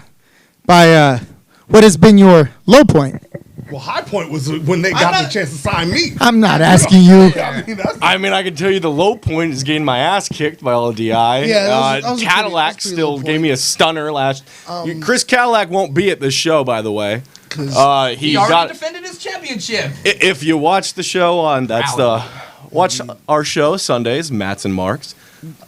what has been your low point? Well, high point was when they got the chance to sign me. I'm not asking you. I mean, that's I mean, I can tell you the low point is getting my ass kicked by all DI. Yeah, that was a pretty- Cadillac that was a pretty still low gave me a stunner last. Chris Cadillac won't be at this show, by the way. He He already got. defended his championship. If you watch the show on watch our show Sundays, Matt's and Mark's,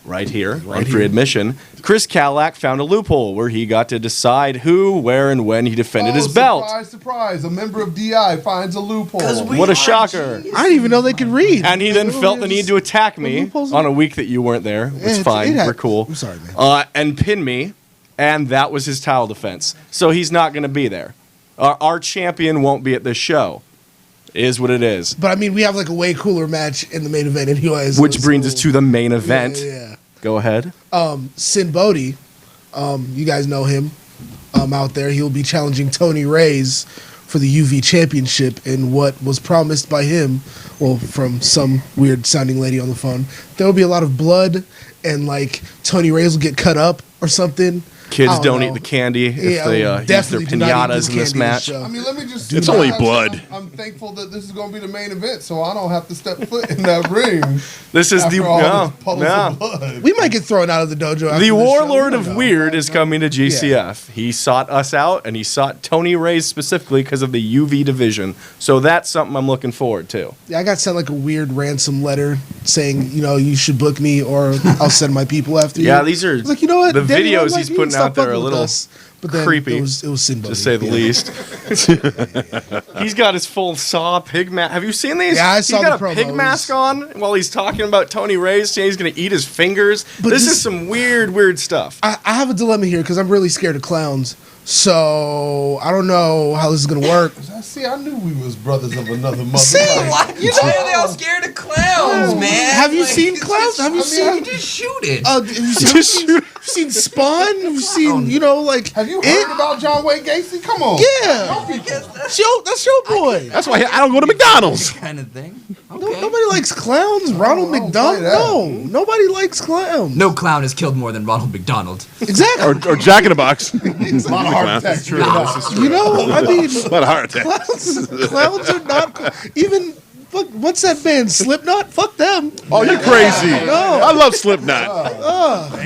right here on free admission. Chris Cadillac found a loophole where he got to decide who, where, and when he defended his belt. Surprise, surprise. A member of DI finds a loophole. What a shocker! I didn't even know they could read. And he then felt the need to attack me loopholes on a week that you weren't there. It's it fine. happens. We're cool. I'm sorry, man. And pin me, and that was his towel defense. So he's not going to be there. Our champion won't be at this show. Is what it is. But I mean, we have like a way cooler match in the main event anyways. Which brings us to the main event. Yeah. Go ahead. Sin Bodhi You guys know him out there. He'll be challenging Tony Reyes for the UV championship in what was promised by him, well, from some weird sounding lady on the phone. There will be a lot of blood, and like Tony Reyes will get cut up or something. Kids don't eat the candy if they use their pinatas in this match. I mean, let me just. It's only blood. I'm thankful that this is going to be the main event, so I don't have to step foot in that ring. This is the blood. We might get thrown out of the dojo. After The this Warlord show. of Weird is coming to GCF. He sought us out, and he sought Tony Reyes specifically because of the UV division. So that's something I'm looking forward to. Yeah, I got sent like a weird ransom letter saying, you should book me or I'll send my people after you. Yeah, these are I was like, you know what? the Daniel, videos like, he's you putting can out stop there are a fucking with little us. But then creepy, It was sin to say the least. He's got his full Saw pig mask. Have you seen these? Yeah, I saw He's got the a pig promos. mask on while he's talking about Tony Reyes, saying he's going to eat his fingers. But This this- is some weird stuff. I have a dilemma here because I'm really scared of clowns. So I don't know how this is gonna work. See, I knew we was brothers of another mother. See, Why are they all scared of clowns, man? Have you Like, seen it's clowns? just- Have you I seen- mean, just shoot it. Have you seen Spawn? Have you seen, like... Have you heard about John Wayne Gacy? Come on. Yeah. That's your boy. That's why I don't go to McDonald's. Kind of thing. Nobody likes clowns. Ronald I don't McDonald? play that. No. Nobody likes clowns. No clown has killed more than Ronald McDonald. Exactly. Or Jack in the Box. It's a lot of heart attacks. True. I mean... A lot of heart attacks. Clowns are not... Even... What's that band? Slipknot? Fuck them. Oh, you're crazy. No. I love Slipknot.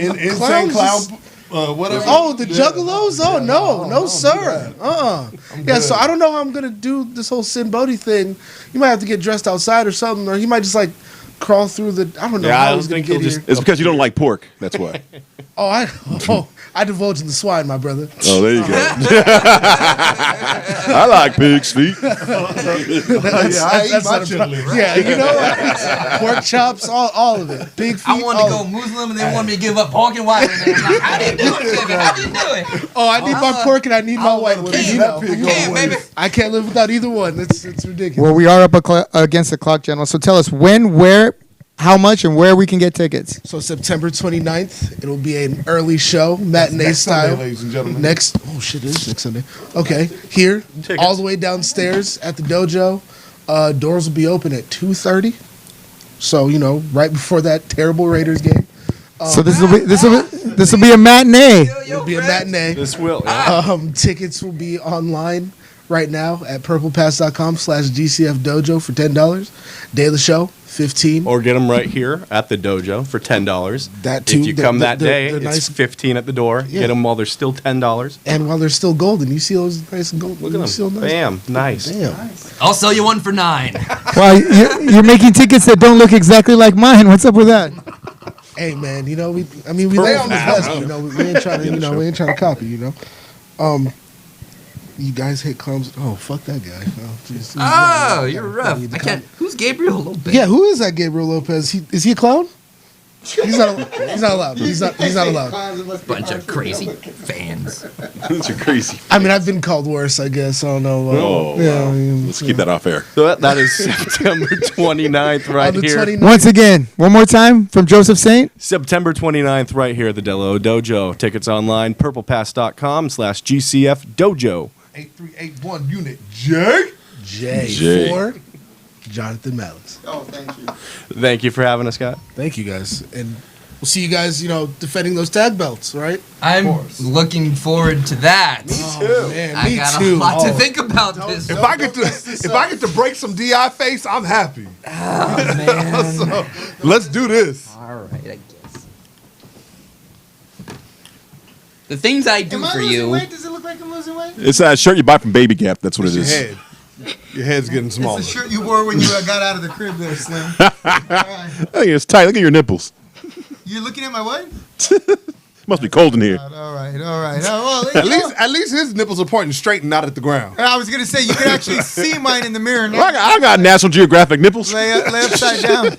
Insane Clowns Clown, whatever. Oh, the Juggalos? Oh, no, sir. Yeah, so I don't know how I'm going to do this whole Sin Bodhi thing. You might have to get dressed outside or something, or he might just, crawl through the... I don't know how he's going to get here. It's because you don't like pork. That's why. I divulge in the swine, my brother. Oh, there you go. I like pig's feet. I eat my chitlins. Yeah, pork chops, all of it. Pig feet. I wanted to go Muslim, and they wanted me to give up pork and white. How do you do it, baby? How do you do it? Oh, I need my pork and I need my white one. Can't, baby. I can't live without either one. It's ridiculous. Well, we are up against the clock, General. So tell us when, where, how much, and where we can get tickets. So September 29th, it'll be an early show, matinee Next style. Sunday, ladies and gentlemen. It is next Sunday. Okay, here, all the way downstairs at the dojo. Doors will be open at 2:30. So right before that terrible Raiders game. So this will be a matinee. It'll be a matinee. This will. Tickets will be online right now at purplepass.com/GCF Dojo for $10. Day of the show, $15. Or get them right here at the dojo for $10. That too. If you come that day, they're it's nice. $15 at the door. Yeah. Get them while they're still $10. And while they're still golden, you see those nice and golden. Look at them. Still nice. Bam. Nice. Damn. I'll sell you one for $9. Wow, you're making tickets that don't look exactly like mine. What's up with that? Hey man, we lay on the best. We ain't trying to, we ain't trying to copy. You guys hate clowns. Oh, fuck that guy. Oh, geez. Oh, you're rough. I can't. Who's Gabriel Lopez? Yeah, who is that Gabriel Lopez? Is he a clown? He's not allowed. He's not allowed. Bunch of crazy fans. You're crazy. I mean, I've been called worse, I guess. I don't know. Oh, yeah, wow. Let's keep that off air. So that is September 29th right on the here. 29th. Once again, one more time from Joseph Saint. September 29th right here at the Delo Dojo. Tickets online, purplepass.com/GCF Dojo. 8381 unit J. J for Jonathan Malice. Oh, thank you. Thank you for having us, Scott. Thank you guys, and we'll see you guys. Defending those tag belts, right? I'm looking forward to that. Oh, man, I me got too. a lot to think about this. If I get to break some DI face, I'm happy. Oh, man. So, let's do this. All right, I guess. The things I do for you. Does it look like I'm losing weight? It's that shirt you buy from Baby Gap. That's what it Your is. head. Your head's getting smaller. It's the shirt you wore when you got out of the crib there, Slim. I think it's tight. Look at your nipples. You're looking at my what? Must be cold in here. All right. Oh, well, At least his nipples are pointing straight and not at the ground. I was going to say, you can actually see mine in the mirror now. I got National Geographic nipples. Lay upside down.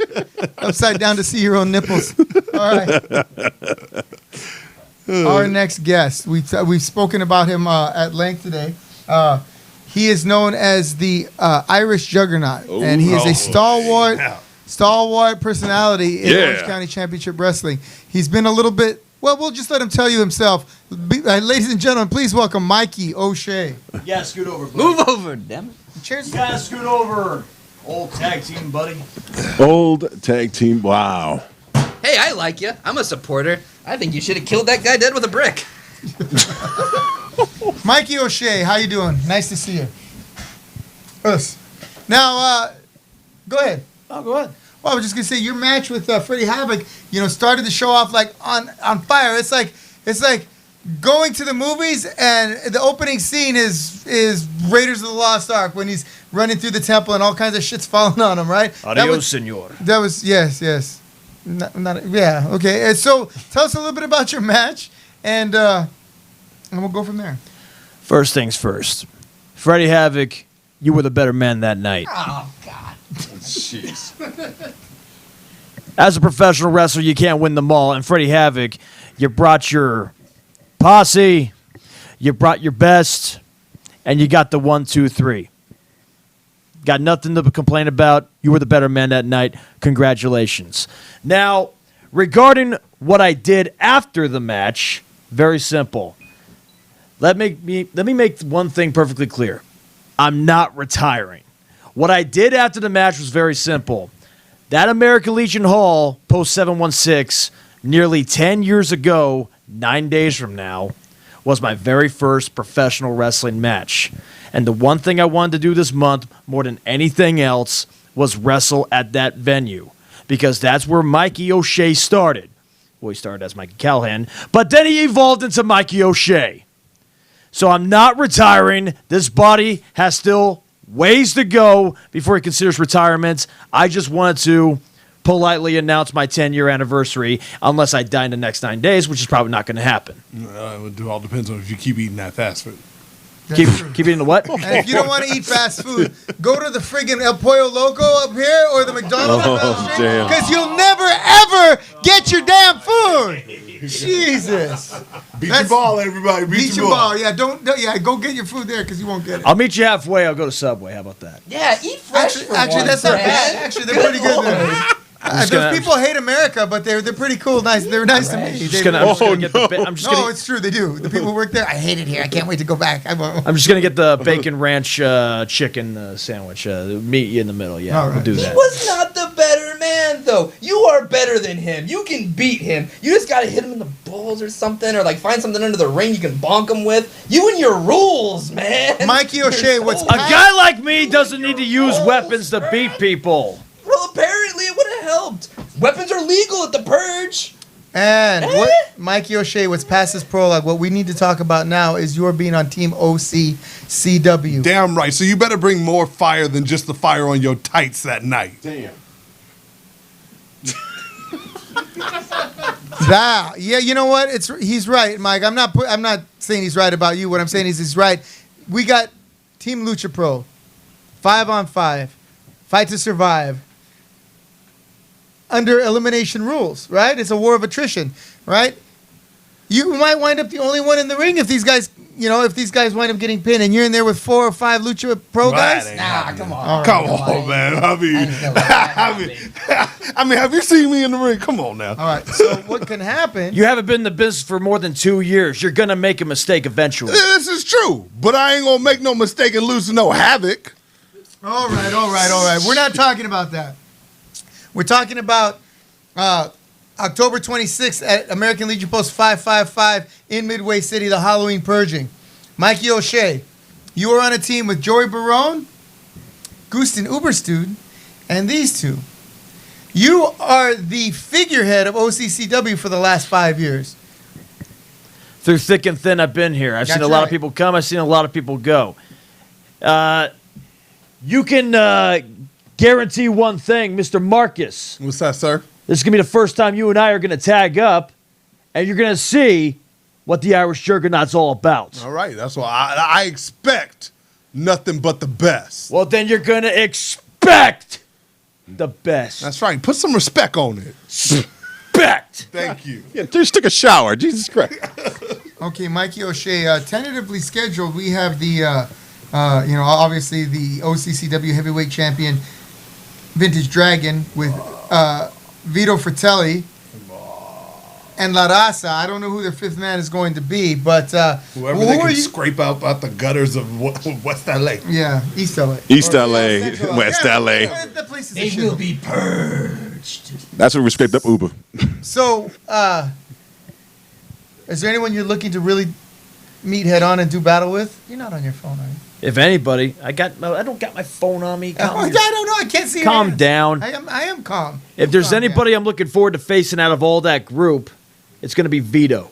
Upside down to see your own nipples. All right. Our next guest, we've spoken about him at length today. He is known as the Irish Juggernaut, and he is a stalwart personality in Orange County Championship Wrestling. He's been a little bit Well, we'll just let him tell you himself. Ladies and gentlemen, please welcome Mikey O'Shea. Yeah, scoot over. Buddy. Move over, damn it. Cheers. You gotta scoot over. Old tag team, buddy. Old tag team. Wow. Hey, I like you. I'm a supporter. I think you should have killed that guy dead with a brick. Mikey O'Shea, how you doing? Nice to see you. Us. Now, go ahead. Oh, go ahead. Well, I was just gonna say your match with Freddie Havoc, started the show off like on fire. It's like going to the movies and the opening scene is Raiders of the Lost Ark when he's running through the temple and all kinds of shit's falling on him, right? Adios, senor. That was yes. Yeah, okay. And so tell us a little bit about your match and we'll go from there. First things first. Freddie Havoc, you were the better man that night. Oh, God. Jeez. As a professional wrestler, you can't win them all. And Freddie Havoc, you brought your posse, you brought your best, and you got the 1, 2, 3. Got nothing to complain about. You were the better man that night. Congratulations. Now, regarding what I did after the match, very simple. Let me make one thing perfectly clear. I'm not retiring. What I did after the match was very simple. That American Legion Hall, post 716, nearly 10 years ago, 9 days from now, was my very first professional wrestling match. And the one thing I wanted to do this month, more than anything else, was wrestle at that venue. Because that's where Mikey O'Shea started. Well, he started as Mikey Callahan, but then he evolved into Mikey O'Shea. So I'm not retiring. This body has still ways to go before he considers retirement. I just wanted to politely announce my 10-year anniversary, unless I die in the next 9 days, which is probably not going to happen. It all depends on if you keep eating that fast food. Keep eating the what? And if you don't want to eat fast food, go to the friggin' El Pollo Loco up here or the McDonald's damn. because you'll never, ever get your damn food. Jesus. Beat your ball, everybody. Beat your ball. Yeah, go get your food there because you won't get it. I'll meet you halfway. I'll go to Subway. How about that? Yeah, eat fresh. Actually, that's not bad. Actually, they're pretty good there. Those people hate America, but they're pretty cool. Nice. They're nice to me. I'm just gonna get the it's true. They do. The people who work there. I hate it here. I can't wait to go back. I'm just gonna get the bacon ranch chicken sandwich. Meet you in the middle. Yeah, right. We'll do that. He was not the better man, though. You are better than him. You can beat him. You just gotta hit him in the balls or something, or like find something under the ring you can bonk him with. You and your rules, man. Mikey O'Shea, You're what's so A guy like me doesn't need to use weapons to beat people. Well, apparently it would have helped. Weapons are legal at the Purge. And Mikey O'Shea, what's past this prologue, what we need to talk about now is your being on Team OCCW. Damn right. So you better bring more fire than just the fire on your tights that night. Damn. Yeah, you know what? He's right, Mike. I'm not saying he's right about you. What I'm saying is he's right. We got Team Lucha Pro, 5-on-5, fight to survive. Under elimination rules, right? It's a war of attrition, right? You might wind up the only one in the ring if these guys, if these guys wind up getting pinned, and you're in there with 4 or 5 Lucha Pro guys. Nah, come on. Come on, man. I mean, have you seen me in the ring? Come on now. All right. So what can happen? You haven't been in the business for more than 2 years. You're gonna make a mistake eventually. This is true, but I ain't gonna make no mistake and lose to no Havoc. All right. We're not talking about that. We're talking about October 26th at American Legion Post 555 in Midway City, the Halloween Purging. Mikey O'Shea, you are on a team with Joey Barone, Gusten Uberstud, and these two. You are the figurehead of OCCW for the last 5 years. Through thick and thin, I've been here. I've seen a lot of people come. I've seen a lot of people go. You can guarantee one thing, Mr. Marcus. What's that, sir? This is going to be the first time you and I are going to tag up, and you're going to see what the Irish Juggernaut's all about. All right, that's why I expect nothing but the best. Well, then you're going to expect the best. That's right. Put some respect on it. Respect. Thank you. Yeah, just took a shower. Jesus Christ. Okay, Mikey O'Shea, tentatively scheduled, we have the, obviously the OCCW Heavyweight Champion, Vintage Dragon, with Vito Fratelli and La Raza. I don't know who their fifth man is going to be, but Whoever who they are can you? scrape out the gutters of West LA. Yeah, East LA. East Or, LA, Central West Yeah, LA. The places They will be purged. That's where we scraped up Uber. So, is there anyone you're looking to really meet head on and do battle with? You're not on your phone, are you? If anybody, I don't got my phone on me. I don't know. I can't see. your Calm hands. down. I am calm. If there's Calm, anybody I'm looking forward to facing out of all that group, it's going to be Vito.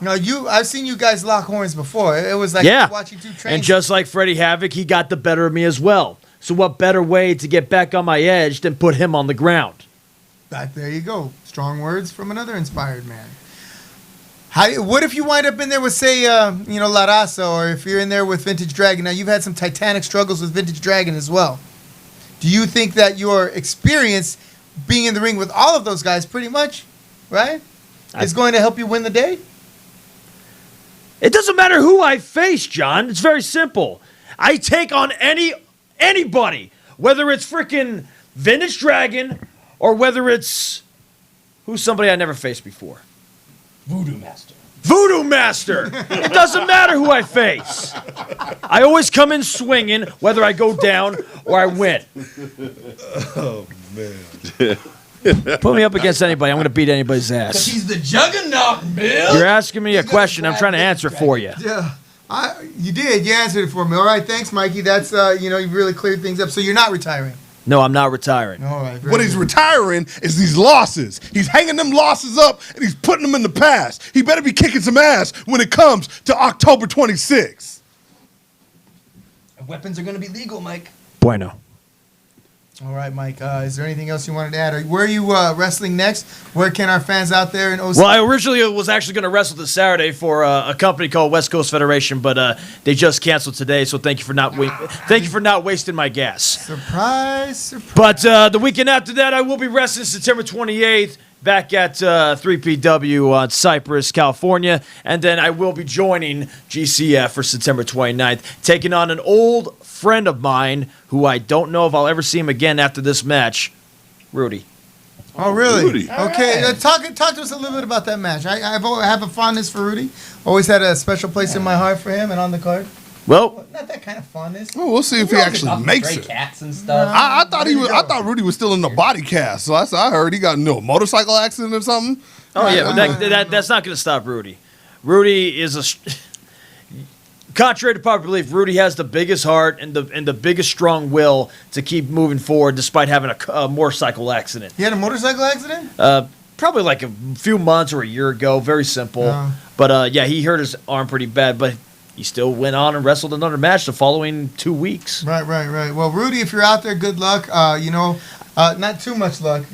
No, I've seen you guys lock horns before. It was like Yeah. watching two trains. And just like Freddie Havoc, he got the better of me as well. So what better way to get back on my edge than put him on the ground? There you go. Strong words from another inspired man. What if you wind up in there with, say, La Raza, or if you're in there with Vintage Dragon? Now, you've had some titanic struggles with Vintage Dragon as well. Do you think that your experience being in the ring with all of those guys, pretty much, right, is going to help you win the day? It doesn't matter who I face, John. It's very simple. I take on anybody, whether it's freaking Vintage Dragon or whether it's who's somebody I never faced before. Voodoo Master. Voodoo Master. It doesn't matter who I face. I always come in swinging, whether I go down or I win. Oh man. Put me up against anybody. I'm going to beat anybody's ass. He's the juggernaut, Bill. You're asking me a question. I'm trying to answer for you. Yeah. You did. You answered it for me. All right. Thanks, Mikey. That's, you've really cleared things up. So you're not retiring. No, I'm not retiring. All right. What he's retiring is these losses. He's hanging them losses up and he's putting them in the past. He better be kicking some ass when it comes to October 26th. Weapons are going to be legal, Mike. Bueno. All right, Mike. Is there anything else you wanted to add? Where are you wrestling next? Where can our fans out there in OC? Well, I originally was actually going to wrestle this Saturday for a company called West Coast Federation, but they just canceled today. So thank you for not wasting my gas. Surprise! But the weekend after that, I will be wrestling September 28th back at 3PW on Cypress, California, and then I will be joining GCF for September 29th, taking on an old friend of mine who I don't know if I'll ever see him again after this match, Rudy. Oh, really? Rudy. Okay, talk to us a little bit about that match. I have a fondness for Rudy. Always had a special place in my heart for him and on the card. Well, Not that kind of fondness. Well, we'll see if he actually makes it. Cats and stuff. I thought Rudy was still in the body cast. So I heard he got into a motorcycle accident or something. oh yeah, but that's not going to stop Rudy. Rudy is contrary to popular belief, Rudy has the biggest heart and the biggest strong will to keep moving forward despite having a motorcycle accident. He had a motorcycle accident? Probably like a few months or a year ago. Very simple. Oh. But yeah, he hurt his arm pretty bad, but he still went on and wrestled another match the following 2 weeks. Right. Well, Rudy, if you're out there, good luck. Not too much luck.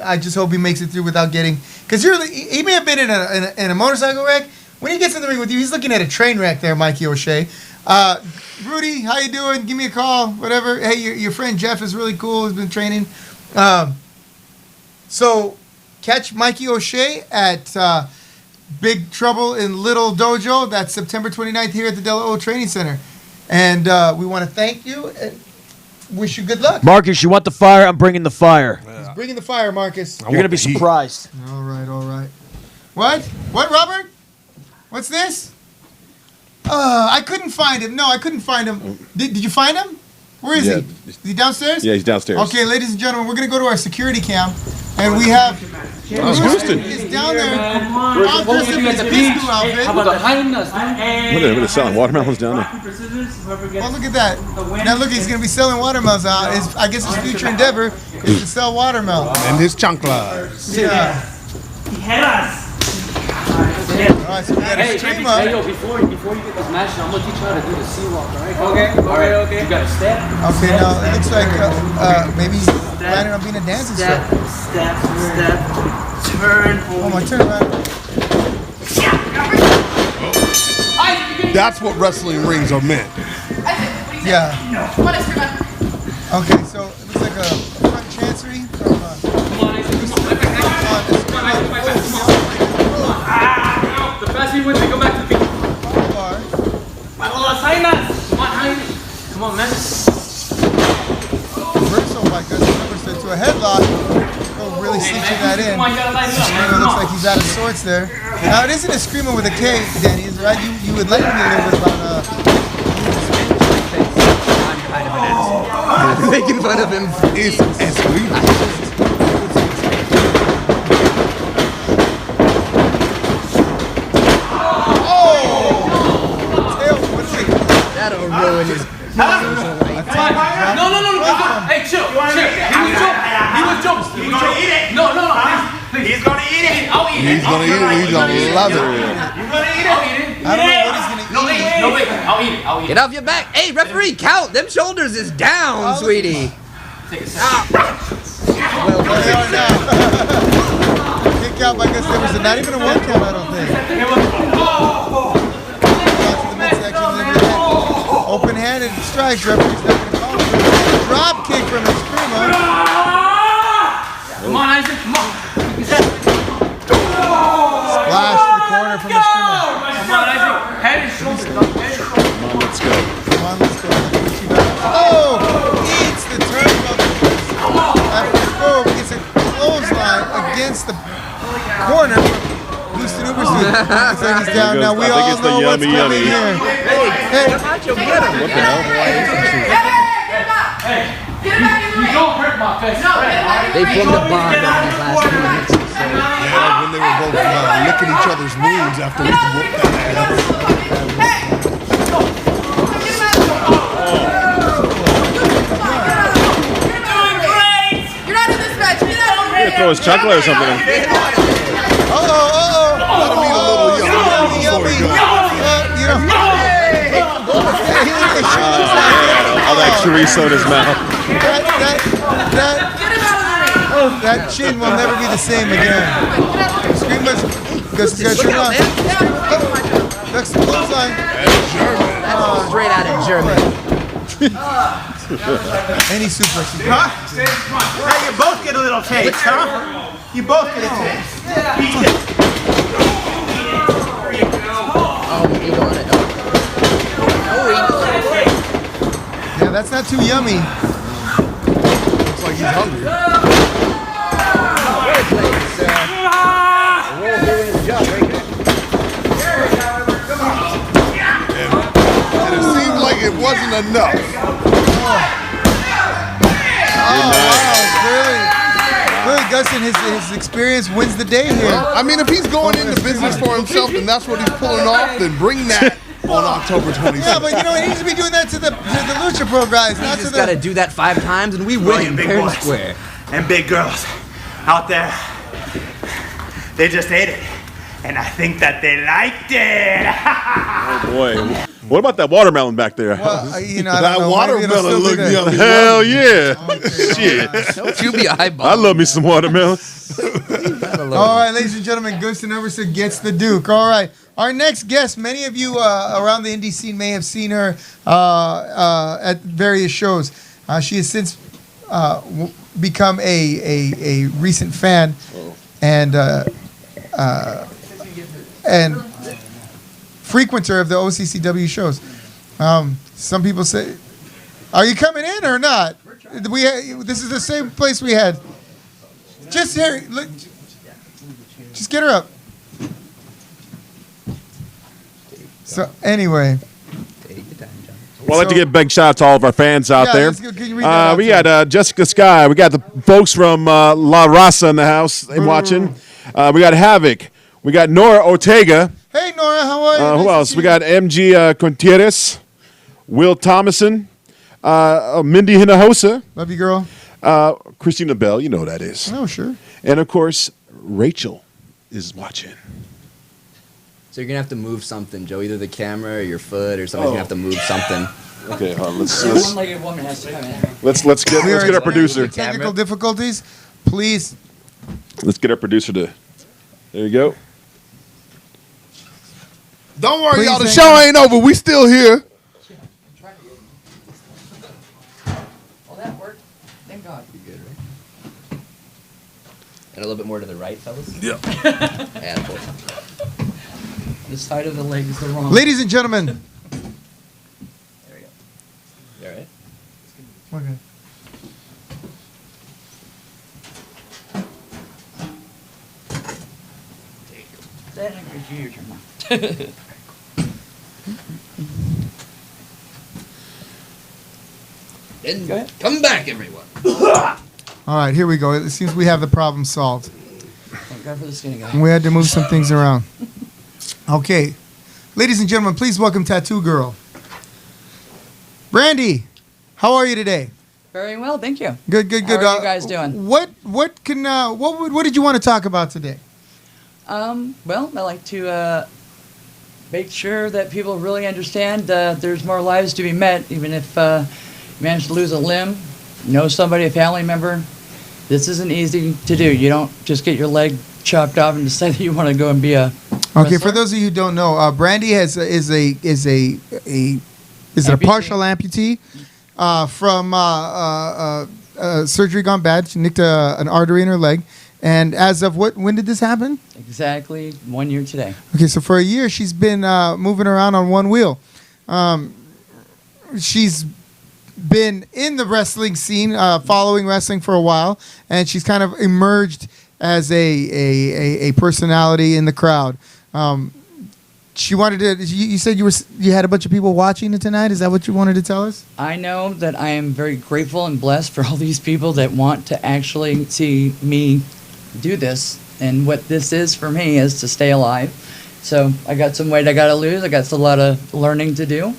I just hope he makes it through without getting, because he may have been in a motorcycle wreck. When he gets in the ring with you, he's looking at a train wreck there, Mikey O'Shea. Rudy, how you doing? Give me a call, whatever. Hey, your friend Jeff is really cool. He's been training. So catch Mikey O'Shea at Big Trouble in Little Dojo. That's September 29th here at the Della O Training Center. And we want to thank you and wish you good luck. Marcus, you want the fire? I'm bringing the fire. He's bringing the fire, Marcus. You're going to be surprised. All right. What, Robert? What's this? I couldn't find him. No, I couldn't find him. Did you find him? Where is he? Is he downstairs? Yeah, he's downstairs. Okay, ladies and gentlemen, we're going to go to our security cam. And we have Houston. He's down there. All dressed up in his pistol outfit. Behind us. They're selling watermelons down there. Oh, look at that. Now, look, he's going to be selling watermelons out. I guess his future endeavor is to sell watermelons. And his chanclas. Yeah. He had us. All right, so we got a stream up. Hey, yo, before you get this match, I'm gonna teach you how to do the sea walk, alright? Okay. You got a step. Okay, now it looks like maybe he's planning on being a dancing star. Step, turn. Oh my, turn around. That's what wrestling rings are meant. Yeah. Okay, so it looks like a front chancery from. The fast we went, we go back to the beat. Come on, man. Reversal by Gus Jefferson to a headlock. Escrimo really cinching that in. Come on, you gotta light it up. Escrimo looks like he's out of sorts there. Now, it isn't Escrimo with a K, Danny, is right? You would like me a little bit about I'm kind of an asshole. Making fun of him. It's sweet. That'll ruin his social life. No. Hey, chill. He was joking. He's gonna eat it. No, please. He's gonna eat it. I'll eat it. He's gonna eat it. He's gonna love it. You're gonna eat it. I'll eat it. I don't know what he's gonna eat. No, wait. I'll eat it. Get off your back. Hey, referee, count. Them shoulders is down, sweetie. Take a sip. Well, there they are now. Kick out by Gus Emerson. Not even a 1 count, I don't think. Back to the midsection. Open-handed strikes. Referee's not going to call it. Drop kick from Escrimo. Come on, Isaac. Come on. Splash to the corner from Escrimo. Come on, Isaac. Head and shoulders. Come on, let's go. Come on, let's go. Oh! Eats the turnbuckle. After the move, gets a clothesline against the corner. Houston Ubersuit. Looks like he's down. Now we I think all it's the know what's yummy, coming yummy. here. Hey, Macho, get him. What the hell? You don't hurt my face. They formed a bond over these last 2 minutes. Yeah, like when they were both licking each other's wounds after we whooped that ass. You're not in this match. Get out of Yeah, throw his chocolate or something. Let him eat a little yummy before he goes. All that chorizo in his mouth. That chin will never be the same again. Screamers. That's the clothesline. That's straight out of Germany. Any suplex. Huh? Now you both get a little taste, huh? You both get a taste. Yeah, that's not too yummy. Looks like he's hungry. And it seemed like it wasn't enough. Clearly, Gustin, his experience wins the day here. I mean, if he's going into business for himself and that's what he's pulling off, then bring that on October 26th. Yeah, but you know, he needs to be doing that to the Lucha Pro guys, not to Just the... gotta do that 5 times and we win big fair and boys square. and big girls out there, they just ate it. And I think that they liked it. Oh, boy. What about that watermelon back there? Well, you know, I That don't know. Maybe it'll watermelon still be looked there. yummy. Hell yeah. Shit. Don't you be eyeball. I love me some watermelon. All right, ladies and gentlemen, Gustin Everson gets the Duke. All right. Our next guest, many of you around the indie scene may have seen her at various shows. She has since become a recent fan and frequenter of the OCCW shows. Some people say, "Are you coming in or not?" This is the same place we had. Just here, look. Just get her up. So anyway, Well, I'd like to give a big shout out to all of our fans out there. let's go. Can you read that out We to got Jessica Sky. We got the folks from La Raza in the house and watching. We got Havoc. We got Nora Ortega. Hey Nora, how are you? Who Nice to else? see We you. got MG Contreras, Will Thomason, Mindy Hinojosa, Love you, girl. Christina Bell. You know who that is. Oh, sure. And, of course, Rachel is watching. So you're gonna have to move something, Joe. Either the camera or your foot or somebody's gonna have to move something. Okay, hold on, let's One-legged woman has to come in. get We are our producer. Technical difficulties. Please. Let's get our producer to. There you go. Don't worry, Please y'all. The hang show on. ain't over. We still here. Oh, that worked. Thank God. You good, right? And a little bit more to the right, fellas. Yeah. Attaboy. The side of the leg is the wrong. Ladies and gentlemen. There we go. You all right? Okay. Then come back, everyone. All right, here we go. It seems we have the problem solved. Thank God for the skinny guy. We had to move some things around. Okay. Ladies and gentlemen, please welcome Tattoo Girl. Brandy, how are you today? Very well, thank you. Good. How are you guys doing? What did you want to talk about today? Well, I like to make sure that people really understand there's more lives to be met, even if you manage to lose a limb, know somebody, a family member. This isn't easy to do. You don't just get your leg chopped off and decide that you want to go and be a Okay, for those of you who don't know, Brandy is a partial amputee from surgery gone bad. She nicked an artery in her leg, and as of when did this happen? Exactly 1 year today. Okay, so for a year she's been moving around on one wheel. She's been in the wrestling scene, following wrestling for a while, and she's kind of emerged as a personality in the crowd. She wanted to. You said you had a bunch of people watching it tonight. Is that what you wanted to tell us? I know that I am very grateful and blessed for all these people that want to actually see me do this. And what this is for me is to stay alive. So I got some weight I got to lose. I got a lot of learning to do.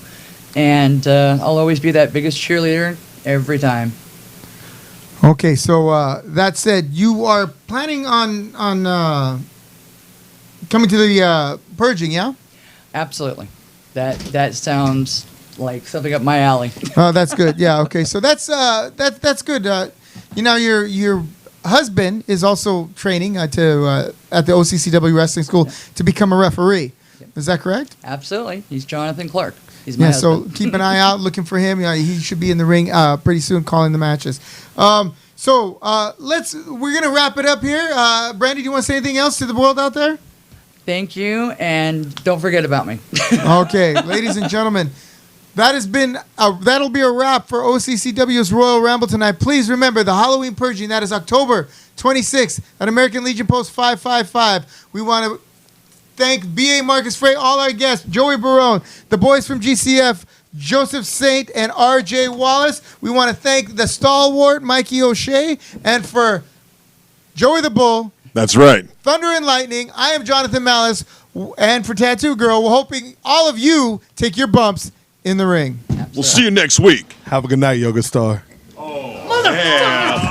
And I'll always be that biggest cheerleader every time. Okay, so that said, you are planning on coming to the purging, yeah? Absolutely. That sounds like something up my alley. Oh, that's good. Yeah. Okay. So that's good. Your husband is also training at the OCCW Wrestling School to become a referee. Is that correct? Absolutely. He's Jonathan Clark. He's my So husband. keep an eye out, looking for him. He should be in the ring pretty soon, calling the matches. We're gonna wrap it up here. Brandy, do you want to say anything else to the world out there? Thank you, and don't forget about me. Okay, ladies and gentlemen, that'll be a wrap for OCCW's Royal Ramble tonight. Please remember the Halloween purging. That is October 26th at American Legion Post 555. We want to thank B.A. Marcus Frey, all our guests, Joey Barone, the boys from GCF, Joseph Saint, and R.J. Wallace. We want to thank the stalwart, Mikey O'Shea, and for Joey the Bull. That's right. Thunder and Lightning. I am Jonathan Malice, and for Tattoo Girl, we're hoping all of you take your bumps in the ring. We'll see you next week. Have a good night, Yoga Star. Yeah.